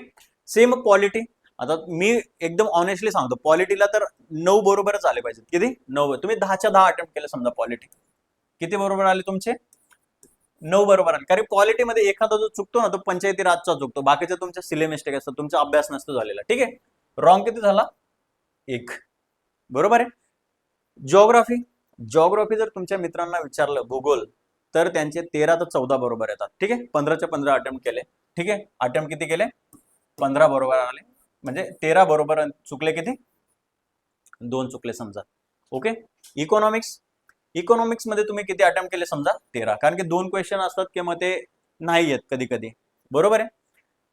सेम पॉलिटी, आता मी एकदम ऑनेस्टली सांगतो, पॉलिटीला तर 9 बरोबरच आले पाहिजेत. किती? 9. तुम्ही 10च्या 10 अटेम्प्ट केले समजा पॉलिटी, किती बरोबर आले तुमचे? 9 बरोबर आले. कारण पॉलिटीमध्ये एखादा जो चुकतो ना तो पंचायती राजचा चुकतो, बाकीचे तुमचे सिले मिस्टेक असतात, तुमचा अभ्यास नसतो झालेला. ठीक आहे, रॉंग किती झाला? 1. बरोबर आहे. जिओग्राफी, जिओग्राफी जर तुमच्या मित्रांना विचारलं भूगोल, तर त्यांचे 13 तर 14 बरोबर येतात. ठीक आहे, 15च्या 15 अटेम्प्ट केले. ठीक आहे, अटेम्प्ट किती केले? 15 बरोबर आले, म्हणजे 13 बरोबर. चुकले किती? 2 चुकले समजा. ओके. इकॉनॉमिक्स, इकॉनॉमिक्स मध्ये तुम्ही किती अटेम्प्ट केले समजा? 13. कारण की 2 क्वेश्चन असतात की मग ते नाही येत कधी कधी. बरोबर आहे.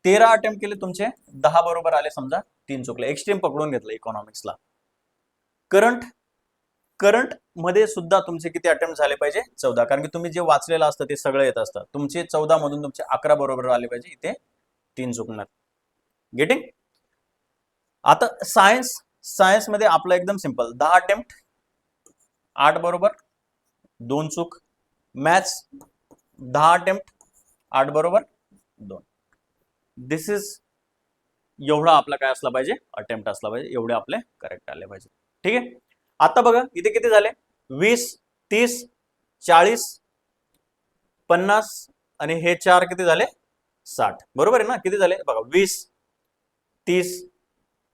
13 अटेम्प्ट केले तुमचे, 10 बरोबर आले समजा, 3 चुकले. एक्स्ट्रीम पकडून घेतलं इकॉनॉमिक्सला. करंट, करंट मध्ये सुद्धा तुमचे किती अटेम्प्ट झाले पाहिजे? 14. कारण की तुम्ही जे वाचलेलं असतं ते सगळं येत असतं. तुमचे 14 मधून तुमचे 11 बरोबर आले पाहिजे, इथे 3 चुकणार. गेटिंग? आता सायन्स, सायन्स मध्ये आपलं एकदम सिंपल, 10 अटेम्प्ट, 8 बरोबर, 2 चूक. मॅथ्स 10 अटेम्प्ट, 8 बरोबर, 2. दिस इज, एवढा आपला काय असला पाहिजे? अटेम्प्ट असला पाहिजे, एवढे आपले करेक्ट आले पाहिजे. ठीक आहे. आता बघा इथे किती झाले? 20, 30, 40, 50 आणि हे 4 किती झाले? 60. बरोबर आहे ना? किती झाले बघा? 20, 30,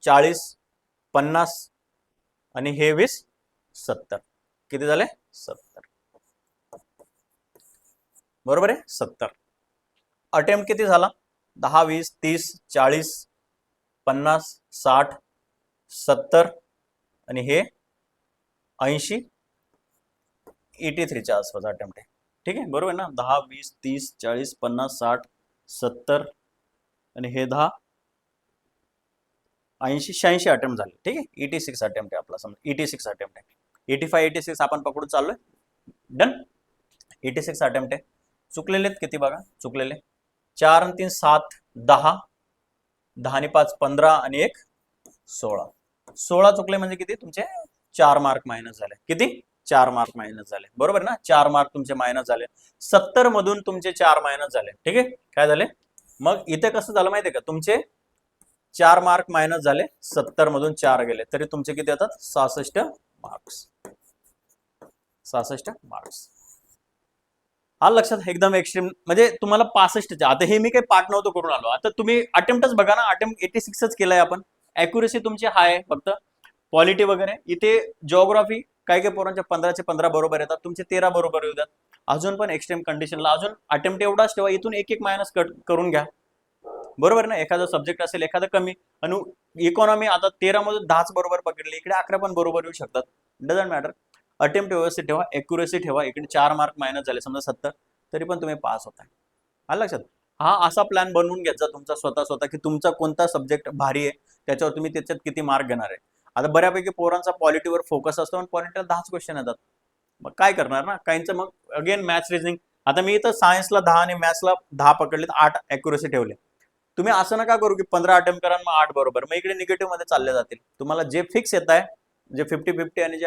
40, 50 आणि हे 20, 70. किती झाले? 70. बरोबर आहे, 70. अटेम्प्ट किती झाला? 10, 20, 30, 40, 50, 60, 70 आणि हे 80, 83च्या आसपास अटेम्प्ट आहे. ठीक आहे, बरोबर ना? 10, 20, 30, 40, 50, 60, 70 आणि हे 10, 80, 86 अटेम्प्ट झाले. ठीक आहे, 86 अटेम्प्ट आहे आपला समजा, 86 अटेम्प्ट आहे. 85, 86 आपण पकडून चाललोय. डन. 86 अटेम्प्ट आहे. चुकलेले किती बघा? चुकलेले 4 आणि 3 7, 10, 10 आणि 5 15 आणि 1 16. 16 चुकले म्हणजे किती? तुमचे 4 मार्क मायनस झाले. किती? 4 मार्क मायनस झाले. बरोबर ना? 4 मार्क तुमचे मायनस झाले. 70 मधून तुमचे 4 मायनस झाले. ठीक आहे, काय झाले? मग इथे कसं झालं माहितीये का? तुमचे 4 मार्क मायनस झाले, 70 मधून 4 गेले, तरी तुमचे किती येतात? 66 मार्क्स. 66 मार्क्स. हा लक्षात, एकदम एक्स्ट्रीम, म्हणजे तुम्हाला 65. आता हे मी काही पाठ नव्हतं करून आलो. आता तुम्ही अटेम्प्टच बघा ना, अटेम्प्ट 86च केलाय आपण. अॅक्युरेसी तुमची हाय आहे फक्त. पॉलिटी वगैरे इथे, जिओग्राफी काही काही पोरांच्या 15चे 15 बरोबर येतात, तुमचे 13 बरोबर येतात. अजून पण एक्स्ट्रीम कंडिशनला अजून अटेम्प्ट एवढाच ठेवा, इथून एक एक मायनस कट करून घ्या. बरोबर ना? एखादा सब्जेक्ट असेल, एखादा कमी. आणि इकॉनॉमी आता 13 मधून 10च बरोबर पकडले, इकडे 11 पण बरोबर येऊ शकतात. Doesn't matter. अटेम्प्ट व्यवस्थित ठेवा, अॅक्युरेसी ठेवा. इकडे 4 मार्क मायनस झाले समजा 70, तरी पण तुम्ही पास होताय. हा लक्षात. हा असा प्लॅन बनवून घ्यायचा तुमचा स्वतः की तुमचा कोणता सब्जेक्ट भारी आहे, त्याच्यावर तुम्ही त्याच्यात किती मार्क घेणार आहे. आता बऱ्यापैकी पोरांचा पॉलिटीवर फोकस असतो आणि पॉलिटीला 10च क्वेश्चन येतात. मग काय करणार ना? काहींचं मग अगेन मॅथ्स, रिझनिंग. आता मी इथं सायन्सला 10 आणि मॅथ्सला 10 पकडले, 8 अॅक्युरेसी ठेवले. तुम्ही असं नका करू की 15 अटेम्प्ट करा मग 8 बरोबर, मग इकडे निगेटिव्ह मध्ये चालले जातील. तुम्हाला जे फिक्स येत आहे, जे 50-50 आणि जे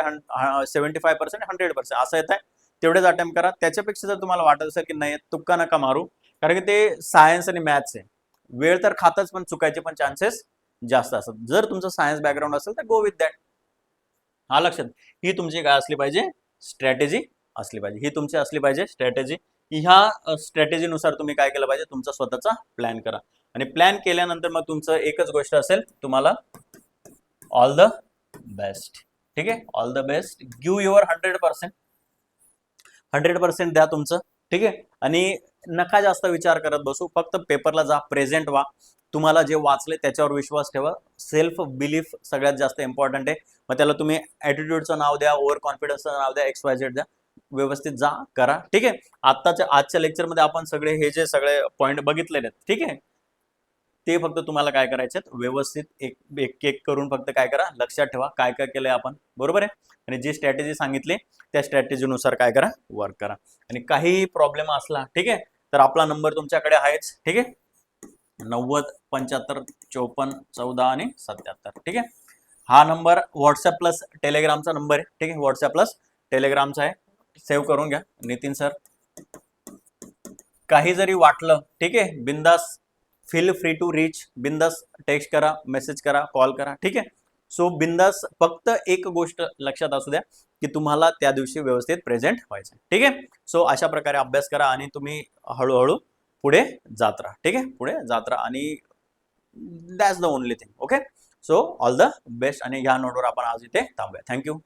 75% 100% असं येत आहे, तेवढेच अटेम्प्ट करा. त्याच्यापेक्षा जर तुम्हाला वाटत असेल की नाही, तुक्का नका मारू, कारण की ते सायन्स आणि मॅथ्स आहे. वेळ तर खातच, पण चुकायचे पण चान्सेस जास्त असतात. जर तुमचं सायन्स बॅकग्राऊंड असेल तर गो विथ दॅट. हा लक्षात. ही तुमची काय असली पाहिजे? स्ट्रॅटेजी असली पाहिजे. ही तुमची असली पाहिजे स्ट्रॅटेजी. ह्या स्ट्रॅटेजीनुसार तुम्ही काय केलं पाहिजे? तुमचा स्वतःचा प्लॅन करा. आणि प्लॅन केल्यानंतर मग तुमचं एकच गोष्ट असेल, तुम्हाला ऑल द बेस्ट. ठीक आहे, all the best. Give your 100%. 100% द्या तुमचं. ठीक आहे, आणि नका जास्त विचार करत बसू. फक्त पेपरला जा, प्रेझेंट व्हा. तुम्हाला जे वाचले त्याच्यावर विश्वास ठेवा. सेल्फ बिलीफ सगळ्यात जास्त इम्पॉर्टंट आहे. मग त्याला तुम्ही ॲटिट्यूडचं नाव द्या, ओव्हर कॉन्फिडन्सचं नाव द्या, XYZ द्या. व्यवस्थित जा, करा. ठीक आहे. आजच्या लेक्चरमध्ये आपण सगळे हे जे सगळे पॉईंट बघितलेले आहेत, ठीक आहे, ते फक्त तुम्हाला काय करायचे आहेत? व्यवस्थित एक एक करून फक्त काय करा? लक्षात ठेवा काय काय केलंय आपण. बरोबर आहे. आणि जी स्ट्रॅटेजी सांगितली त्या स्ट्रॅटेजीनुसार काय करा? वर्क करा. आणि काही प्रॉब्लेम असला, ठीक आहे, तर आपला नंबर तुमच्याकडे आहेच. ठीक आहे, 90 75 54 14 आणि 77. ठीक आहे, हा नंबर व्हॉट्सअप प्लस टेलिग्रामचा नंबर आहे. ठीक आहे, व्हॉट्सअप प्लस टेलिग्रामचा आहे. सेव्ह करून घ्या. नितीन सर, काही जरी वाटलं, ठीक आहे, बिंदास फील फ्री टू रीच, बिंदास टेक्स्ट करा, मेसेज करा, कॉल करा, ठीक आहे. सो बिंदास, फक्त एक गोष्ट लक्षात असू द्या की तुम्हाला त्या दिवशी व्यवस्थित प्रेझेंट व्हायचं, ठीक आहे. सो अशा प्रकारे अभ्यास करा आणि तुम्ही हळूहळू पुढे जात राहा, ठीक आहे, पुढे जात राहा आणि that's the only thing. Okay, so all the best. आणि ह्या नोटवर आपण आज इथे थांबूया. थँक्यू.